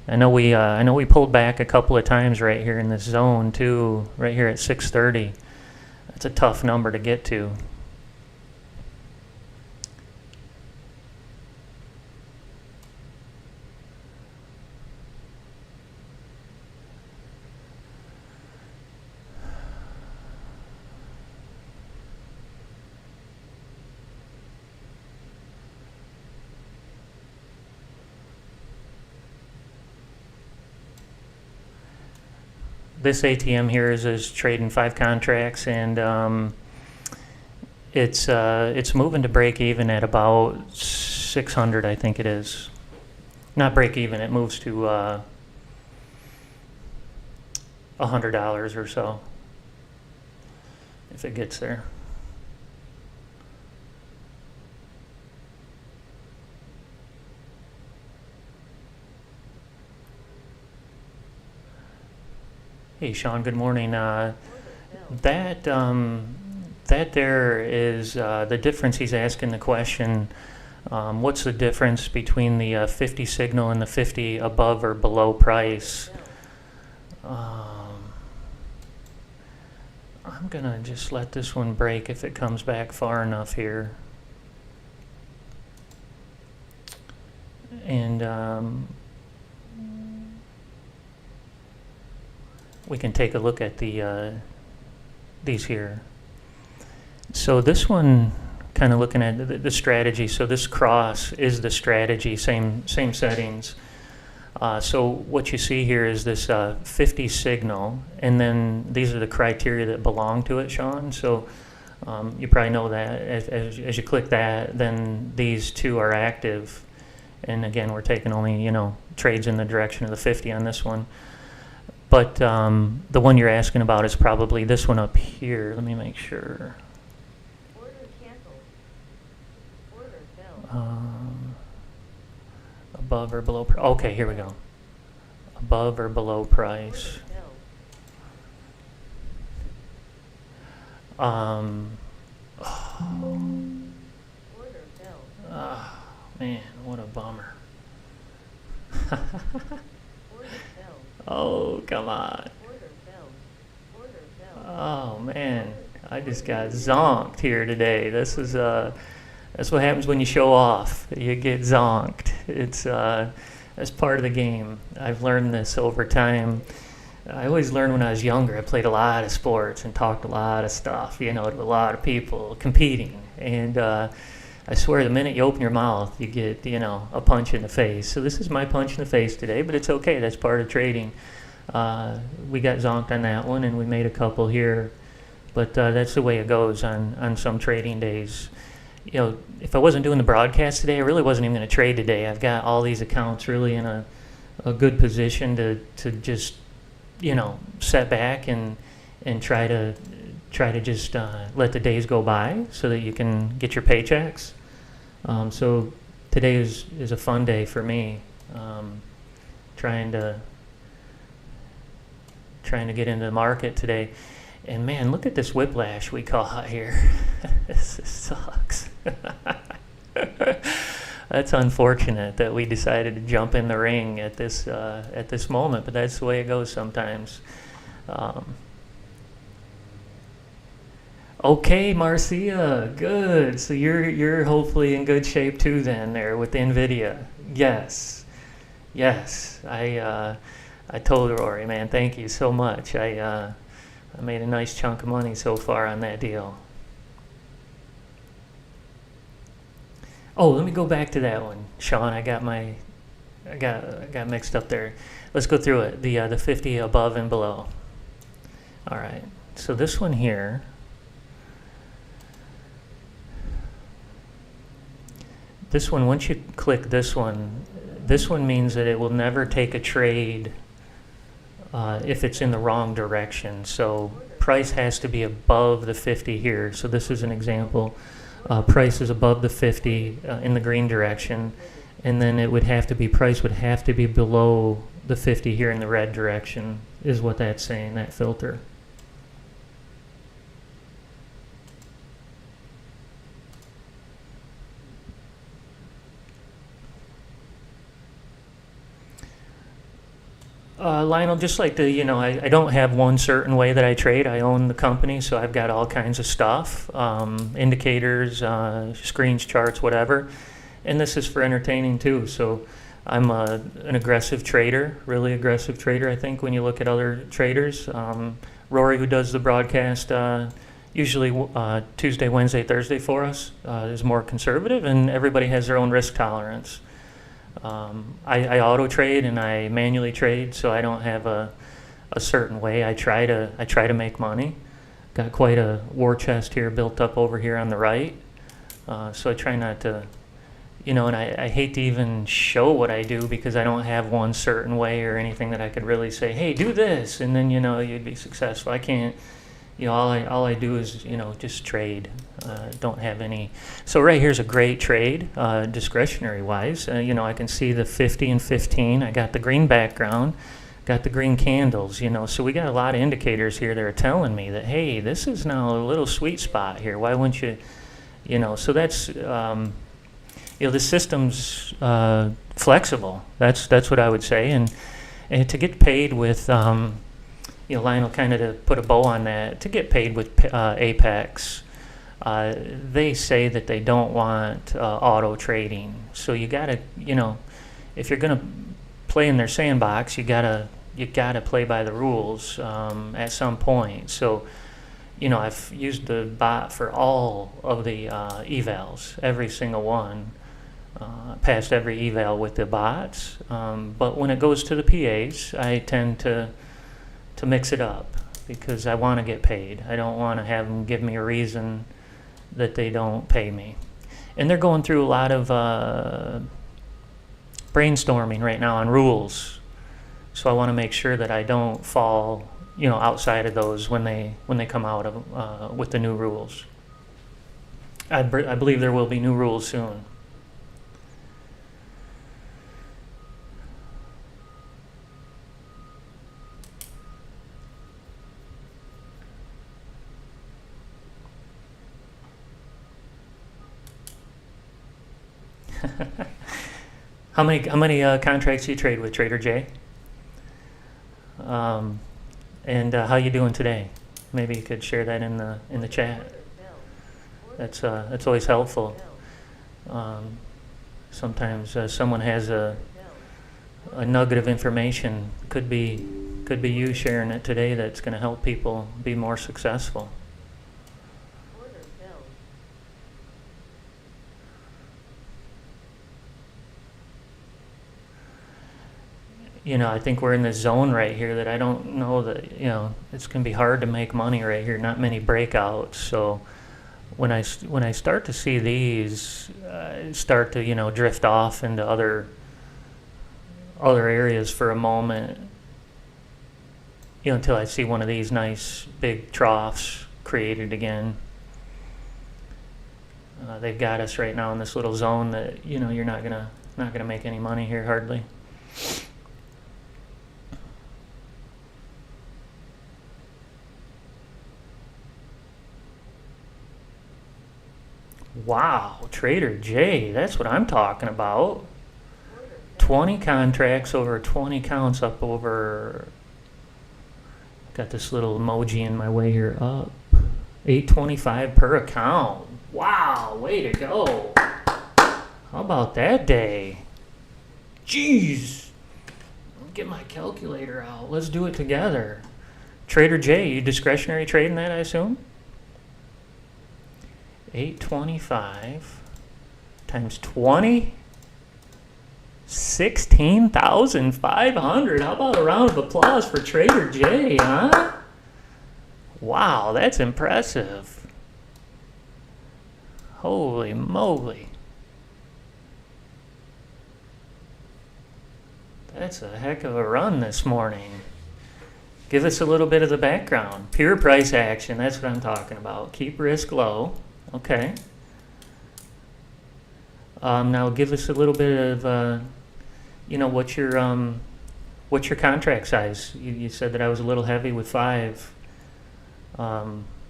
I know we pulled back a couple of times right here in this zone too, right here at 630. That's a tough number to get to. This ATM here is trading 5 contracts, and it's moving to break even at about 600, I think it is. Not break even, it moves to $100 or so, if it gets there. Hey Sean, good morning. That there is the difference. He's asking the question, what's the difference between the 50 signal and the 50 above or below price? I'm gonna just let this one break if it comes back far enough here. And we can take a look at these here. So this one, kind of looking at the strategy. So this cross is the strategy, same settings. So what you see here is this 50 signal, and then these are the criteria that belong to it, Sean. So you probably know that as you click that, then these two are active. And again, we're taking only trades in the direction of the 50 on this one. But the one you're asking about is probably this one up here. Let me make sure. Order canceled. Order filled. Above or below. Okay, here we go. Above or below price. Oh, man, what a bummer. Oh, come on. Oh, man. I just got zonked here today. This is, that's what happens when you show off. You get zonked. It's, that's part of the game. I've learned this over time. I always learned when I was younger. I played a lot of sports and talked a lot of stuff, to a lot of people competing. And I swear the minute you open your mouth, you get, a punch in the face. So this is my punch in the face today, but it's okay. That's part of trading. We got zonked on that one, and we made a couple here. But that's the way it goes on some trading days. If I wasn't doing the broadcast today, I really wasn't even going to trade today. I've got all these accounts really in a good position to just, set back and try to just let the days go by so that you can get your paychecks. So today is a fun day for me, trying to get into the market today. And man, look at this whiplash we caught here. This sucks. That's unfortunate that we decided to jump in the ring at this moment, but that's the way it goes sometimes. Okay, Marcia, good. So you're hopefully in good shape too then there with NVIDIA. Yes, yes. I told Rory, man, thank you so much. I made a nice chunk of money so far on that deal. Oh, let me go back to that one, Sean. I got mixed up there. Let's go through it. The 50 above and below. All right. So this one here. This one, once you click this one means that it will never take a trade if it's in the wrong direction. So price has to be above the 50 here. So this is an example. Price is above the 50 in the green direction, and then it would have to be, price would have to be below the 50 here in the red direction, is what that's saying, that filter. Lionel, just like I don't have one certain way that I trade. I own the company, so I've got all kinds of stuff, indicators, screens, charts, whatever. And this is for entertaining too. So I'm an aggressive trader, really aggressive trader, I think, when you look at other traders. Rory, who does the broadcast usually Tuesday, Wednesday, Thursday for us, is more conservative, and everybody has their own risk tolerance. I auto trade and I manually trade, so I don't have a certain way. I try to make money. Got quite a war chest here built up over here on the right, so I try not to, and I hate to even show what I do because I don't have one certain way or anything that I could really say, hey, do this, and then you'd be successful. I can't. All I do is just trade. Don't have any. So right here's a great trade, discretionary wise. I can see the 50 and 15. I got the green background, got the green candles. So we got a lot of indicators here that are telling me that, hey, this is now a little sweet spot here. Why wouldn't you? So that's the system's flexible. That's what I would say, and to get paid with. Lionel kind of to put a bow on that, to get paid with Apex, they say that they don't want auto trading. So you gotta, if you're gonna play in their sandbox, you gotta play by the rules at some point. So, I've used the bot for all of the evals, every single one. Passed every eval with the bots, but when it goes to the PAs, I tend to mix it up because I want to get paid. I don't want to have them give me a reason that they don't pay me. And they're going through a lot of brainstorming right now on rules. So I want to make sure that I don't fall, outside of those when they come out of with the new rules. I believe there will be new rules soon. How many contracts do you trade with, Trader J? And how you doing today? Maybe you could share that in the chat. That's always helpful. Sometimes someone has a nugget of information. Could be you sharing it today that's going to help people be more successful. I think we're in this zone right here that I don't know that, it's going to be hard to make money right here, not many breakouts. So when I start to see these start to, drift off into other areas for a moment, until I see one of these nice big troughs created again. They've got us right now in this little zone that, you're not gonna make any money here hardly. Wow, Trader J, that's what I'm talking about. 20 contracts over 20 counts up over, got this little emoji in my way here, up $8.25 per account. Wow, way to go. How about that day? Jeez. Get my calculator out. Let's do it together. Trader J, you discretionary trading that, I assume? 825 times 20? 16,500. How about a round of applause for Trader J, huh? Wow, that's impressive. Holy moly. That's a heck of a run this morning. Give us a little bit of the background. Pure price action, that's what I'm talking about. Keep risk low. Okay. Now give us a little bit of, what's your contract size? You said that I was a little heavy with 5.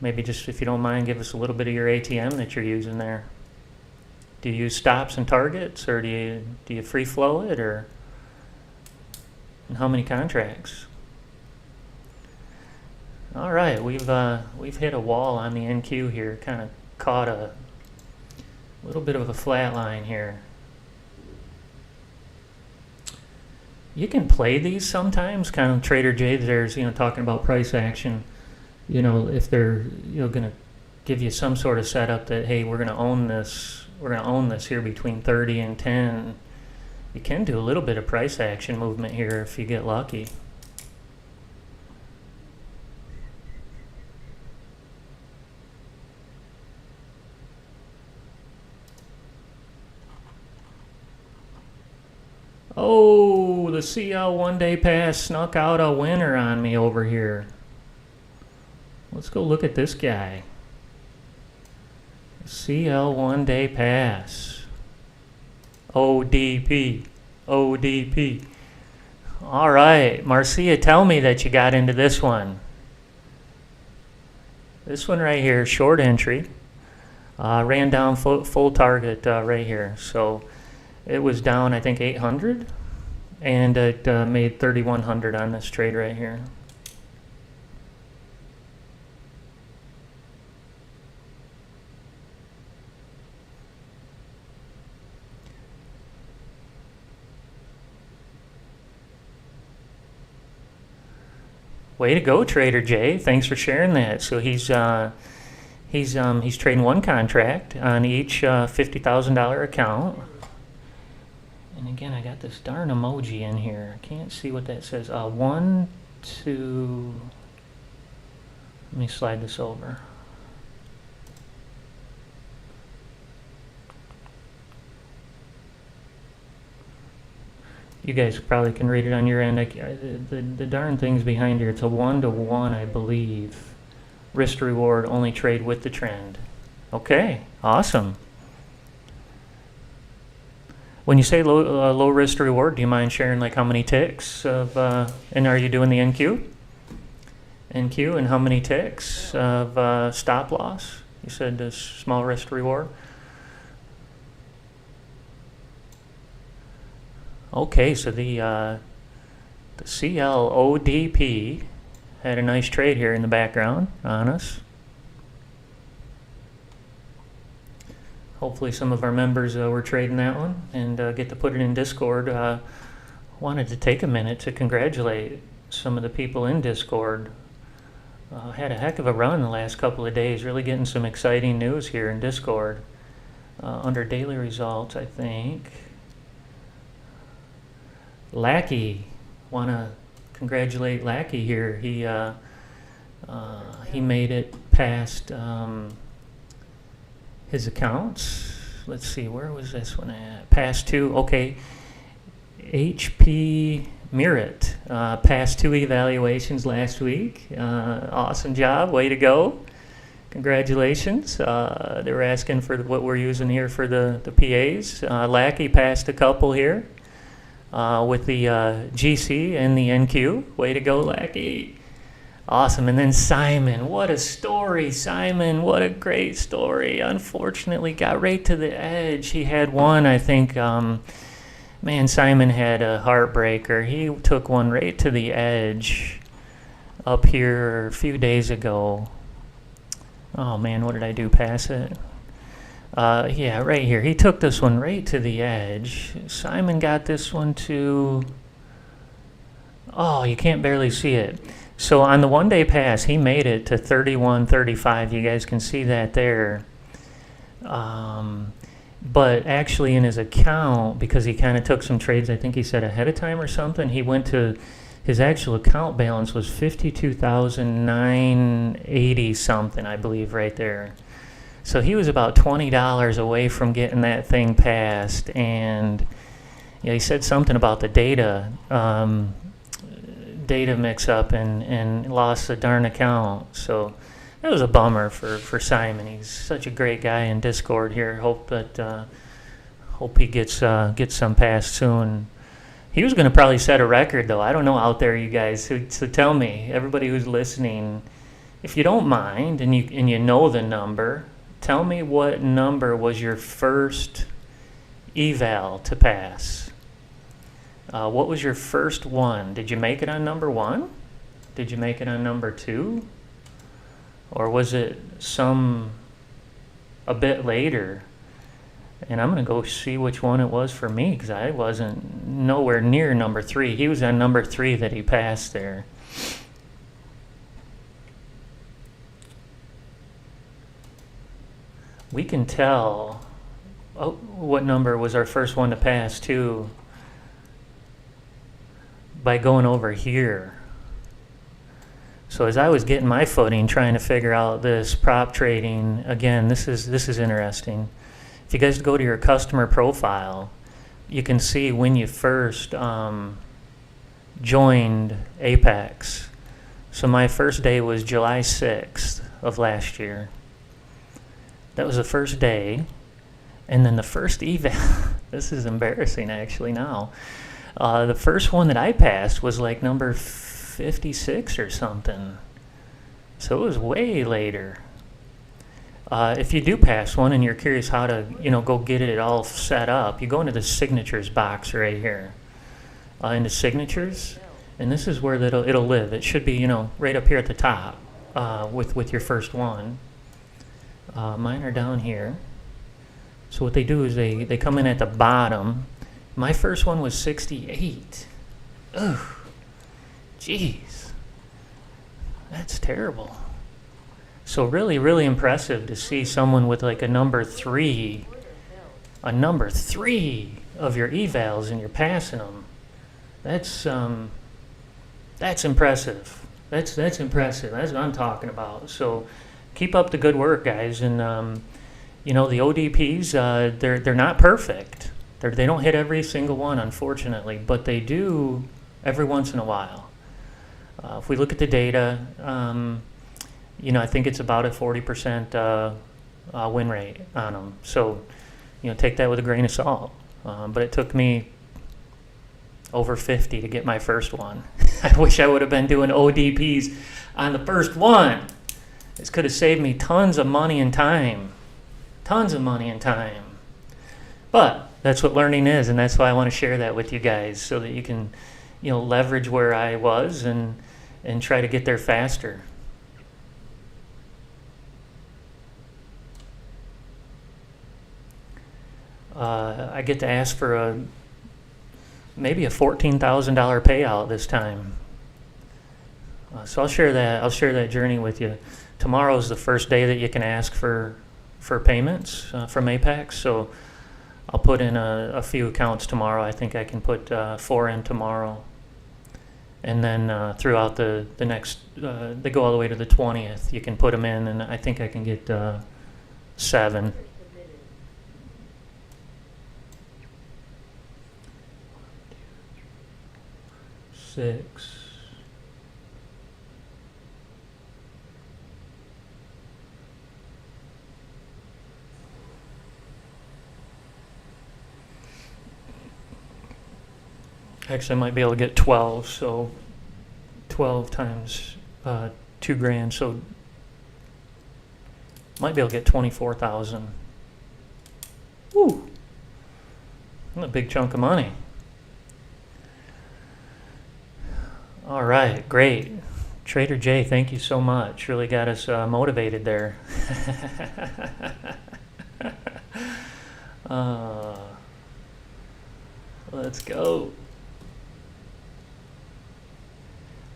Maybe just, if you don't mind, give us a little bit of your ATM that you're using there. Do you use stops and targets, or do you free flow it, or and how many contracts? All right, we've hit a wall on the NQ here. Kind of caught a little bit of a flat line here. You can play these sometimes, kind of Trader J. There's talking about price action. If they're going to give you some sort of setup that, hey, we're going to own this here between 30 and 10. You can do a little bit of price action movement here if you get lucky. Oh, the CL one-day pass snuck out a winner on me over here. Let's go look at this guy. CL one-day pass. ODP. ODP. All right, Marcia, tell me that you got into this one. This one right here, short entry. Ran down full target right here. So it was down, I think, 800. And it made 3,100 on this trade right here. Way to go, Trader J. Thanks for sharing that. So he's trading one contract on each $50,000 account. And again, I got this darn emoji in here. I can't see what that says. 1, 2. Let me slide this over. You guys probably can read it on your end. The darn thing's behind here. It's a 1-to-1, I believe. Risk to reward, only trade with the trend. Okay, awesome. When you say low risk to reward, do you mind sharing like how many ticks of, and are you doing the NQ? NQ, and how many ticks of stop loss? You said the small risk to reward. Okay, so the CLODP had a nice trade here in the background on us. Hopefully some of our members were trading that one and get to put it in Discord. Wanted to take a minute to congratulate some of the people in Discord. Had a heck of a run the last couple of days, really getting some exciting news here in Discord. Under daily results, I think. Lackey, want to congratulate Lackey here. He made it past his accounts. Let's see, where was this one at? Past 2, okay. HP Merit, past 2 evaluations last week. Awesome job, way to go. Congratulations. They were asking for what we're using here for the PAs. Lackey passed a couple here. With the GC and the NQ. Way to go, Lackey. Awesome. And then Simon. What a story, Simon. What a great story. Unfortunately, got right to the edge. He had one, I think, man, Simon had a heartbreaker. He took one right to the edge up here a few days ago. Oh man, what did I do? Pass it? Yeah, right here. He took this one right to the edge. Simon got this one to... Oh, you can't barely see it. So on the one-day pass, he made it to 31.35. You guys can see that there. But actually in his account, because he kind of took some trades, I think he said ahead of time or something, he went to... His actual account balance was 52,980 something, I believe, right there. So he was about $20 away from getting that thing passed, and he said something about the data mix-up and lost the darn account. So that was a bummer for Simon. He's such a great guy in Discord here. Hope he gets some passed soon. He was going to probably set a record, though. I don't know out there, you guys. So tell me, everybody who's listening, if you don't mind and you know the number, tell me what number was your first eval to pass. What was your first one? Did you make it on number 1? Did you make it on number 2? Or was it a bit later? And I'm going to go see which one it was for me, because I wasn't nowhere near number 3. He was on number 3 that he passed there. We can tell what number was our first one to pass, too, by going over here. So as I was getting my footing, trying to figure out this prop trading, again, this is interesting. If you guys go to your customer profile, you can see when you first joined Apex. So my first day was July 6th of last year. That was the first day. And then the first eval, this is embarrassing actually now. The first one that I passed was like number 56 or something. So it was way later. If you do pass one and you're curious how to, go get it all set up, you go into the signatures box right here. Into signatures, and this is where it'll live. It should be, right up here at the top with your first one. Mine are down here. So what they do is they come in at the bottom. My first one was 68. Ugh, jeez, that's terrible. So really, really impressive to see someone with like a number 3 of your evals and you're passing them. That's impressive. That's impressive. That's what I'm talking about. So keep up the good work, guys. And the ODPs, they're not perfect. They don't hit every single one, unfortunately, but they do every once in a while. If we look at the data, I think it's about a 40% win rate on them. So, take that with a grain of salt. But it took me over 50 to get my first one. I wish I would have been doing ODPs on the first one. This could have saved me tons of money and time. Tons of money and time. But that's what learning is, and that's why I want to share that with you guys so that you can, leverage where I was and try to get there faster. I get to ask for maybe a $14,000 payout this time. So I'll share that journey with you. Tomorrow's the first day that you can ask for payments from Apex. So I'll put in a few accounts tomorrow. I think I can put 4 in tomorrow. And then throughout the next, they go all the way to the 20th. You can put them in, and I think I can get 7. 6. Actually, I might be able to get 12, so 12 times $2,000, so might be able to get 24,000. Woo! That's a big chunk of money. All right, great. Trader J, thank you so much. Really got us motivated there. Let's go.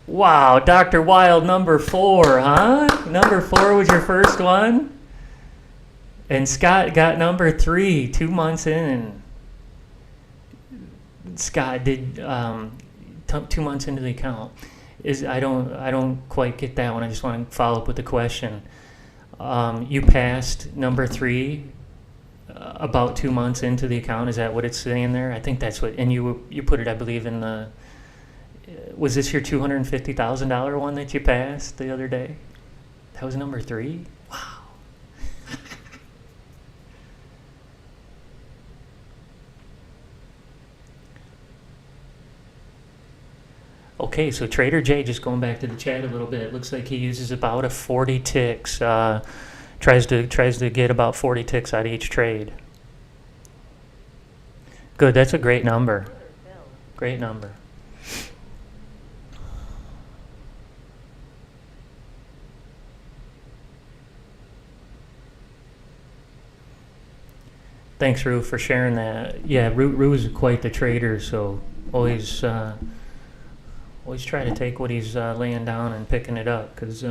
Wow, Dr. Wild, number 4, huh? Number 4 was your first one? And Scott got number 3, 2 months in. Scott did 2 months into the account. I don't quite get that one. I just want to follow up with the question. You passed number 3 about 2 months into the account. Is that what it's saying there? I think that's what. And you put it, I believe, in the. Was this your $250,000 one that you passed the other day? That was number 3? Wow. Okay, so Trader J, just going back to the chat a little bit, it looks like he uses about a 40 ticks, tries to get about 40 ticks out of each trade. Good, that's a great number. Great number. Thanks, Rue, for sharing that. Yeah, Rue is quite the trader, so always try to take what he's laying down and picking it up, because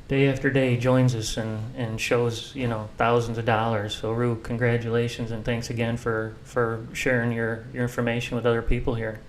day after day he joins us and shows, thousands of dollars. So Rue, congratulations and thanks again for sharing your information with other people here.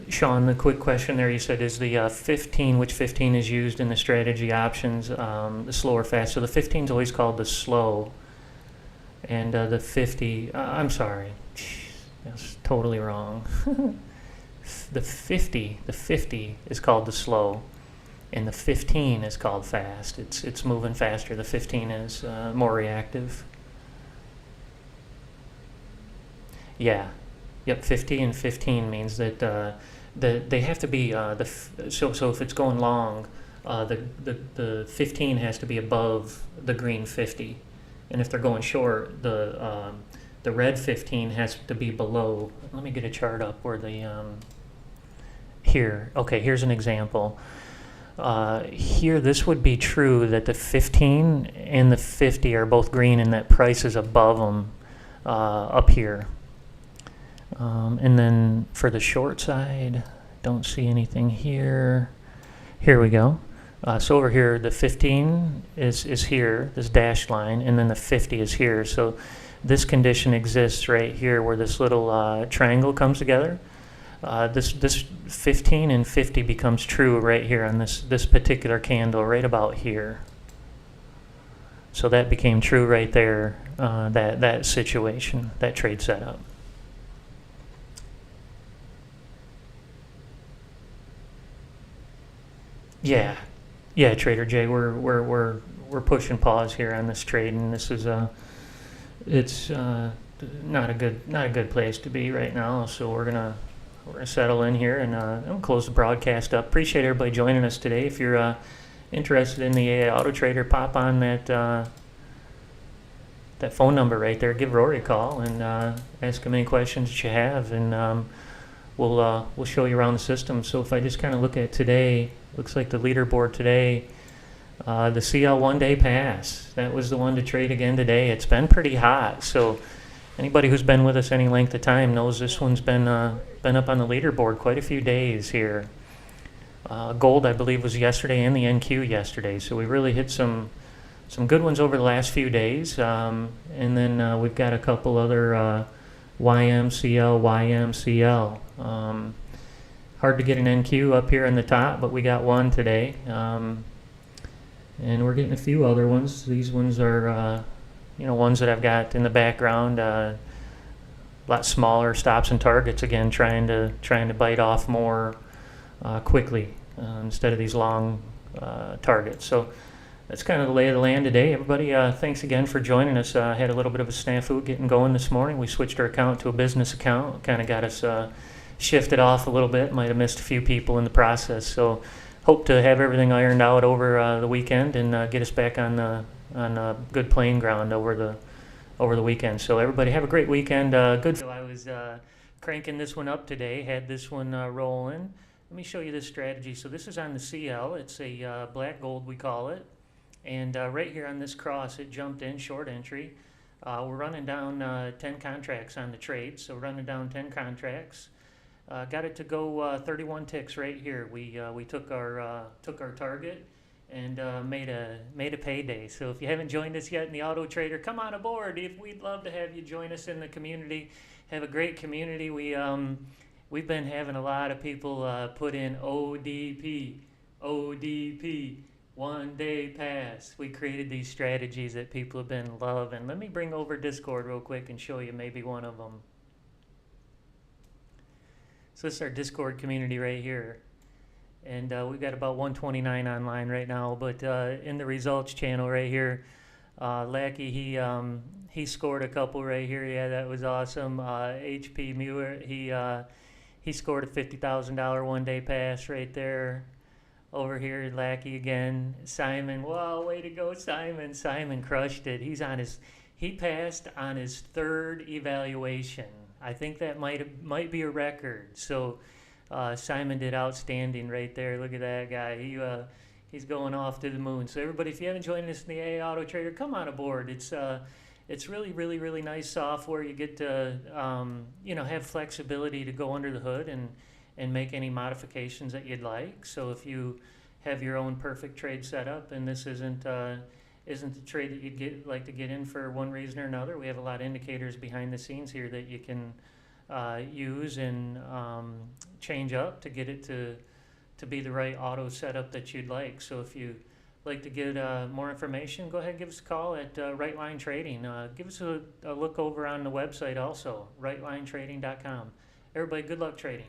Sean, the quick question there, you said, is the 15, which 15 is used in the strategy options, the slow or fast? So the 15 is always called the slow, and the 50, I'm sorry, that's totally wrong. The 50 is called the slow, and the 15 is called fast. It's moving faster. The 15 is more reactive. Yeah. Yep, 50 and 15 means that they have to be so if it's going long, the 15 has to be above the green 50, and if they're going short, the red 15 has to be below. Let me get a chart up where the here. Okay, here's an example. Here, this would be true that the 15 and the 50 are both green, and that price is above them up here. And then for the short side, don't see anything here. Here we go. So over here, the 15 is here, this dashed line, and then the 50 is here. So this condition exists right here where this little triangle comes together. This 15 and 50 becomes true right here on this particular candle, right about here. So that became true right there, that situation, that trade setup. Yeah, Trader J, we're pushing pause here on this trade, and this is it's not a good place to be right now. So we're gonna settle in here and I'll close the broadcast up. Appreciate everybody joining us today. If you're interested in the AI Auto Trader, pop on that phone number right there. Give Rory a call and ask him any questions that you have, and we'll show you around the system. So if I just kind of look at today. Looks like the leaderboard today, the CL one-day pass. That was the one to trade again today. It's been pretty hot, so anybody who's been with us any length of time knows this one's been up on the leaderboard quite a few days here. Gold, I believe, was yesterday, and the NQ yesterday. So we really hit some good ones over the last few days, and then we've got a couple other YMCL. Hard to get an NQ up here on the top, but we got one today. And we're getting a few other ones. These ones are, ones that I've got in the background. A lot smaller stops and targets. Again, trying to bite off more quickly instead of these long targets. So that's kind of the lay of the land today. Everybody, thanks again for joining us. Had a little bit of a snafu getting going this morning. We switched our account to a business account. Kind of got us shifted off a little bit. Might have missed a few people in the process. So hope to have everything ironed out over the weekend and get us back on good playing ground over the weekend. So everybody have a great weekend. Good. So I was cranking this one up today. Had this one rolling. Let me show you this strategy. So this is on the CL. It's a black gold, we call it. And right here on this cross, it jumped in, short entry. We're running down 10 contracts on the trade, so running down 10 contracts. Got it to go 31 ticks right here. We took our target and made a payday. So if you haven't joined us yet in the Auto Trader, come on aboard. We'd love to have you join us in the community. Have a great community. We've been having a lot of people put in ODP. 1 day pass. We created these strategies that people have been loving. Let me bring over Discord real quick and show you maybe one of them. So this is our Discord community right here. And we've got about 129 online right now. But in the results channel right here, Lackey, he scored a couple right here. Yeah, that was awesome. HP Muir, he scored a $50,000 1-day pass right there. Over here, Lackey again. Simon, wow, way to go, Simon. Simon crushed it. He passed on his 3rd evaluation. I think that might be a record. So Simon did outstanding right there. Look at that guy. He's going off to the moon. So everybody, if you haven't joined us in the AA Auto Trader, come on aboard. It's really, really, really nice software. You get to have flexibility to go under the hood and make any modifications that you'd like. So if you have your own perfect trade set up and this isn't the trade that you'd like to get in for one reason or another, we have a lot of indicators behind the scenes here that you can use and change up to get it to be the right auto setup that you'd like. So if you like to get more information, go ahead and give us a call at Right Line Trading. Give us a look over on the website also, rightlinetrading.com. Everybody, good luck trading.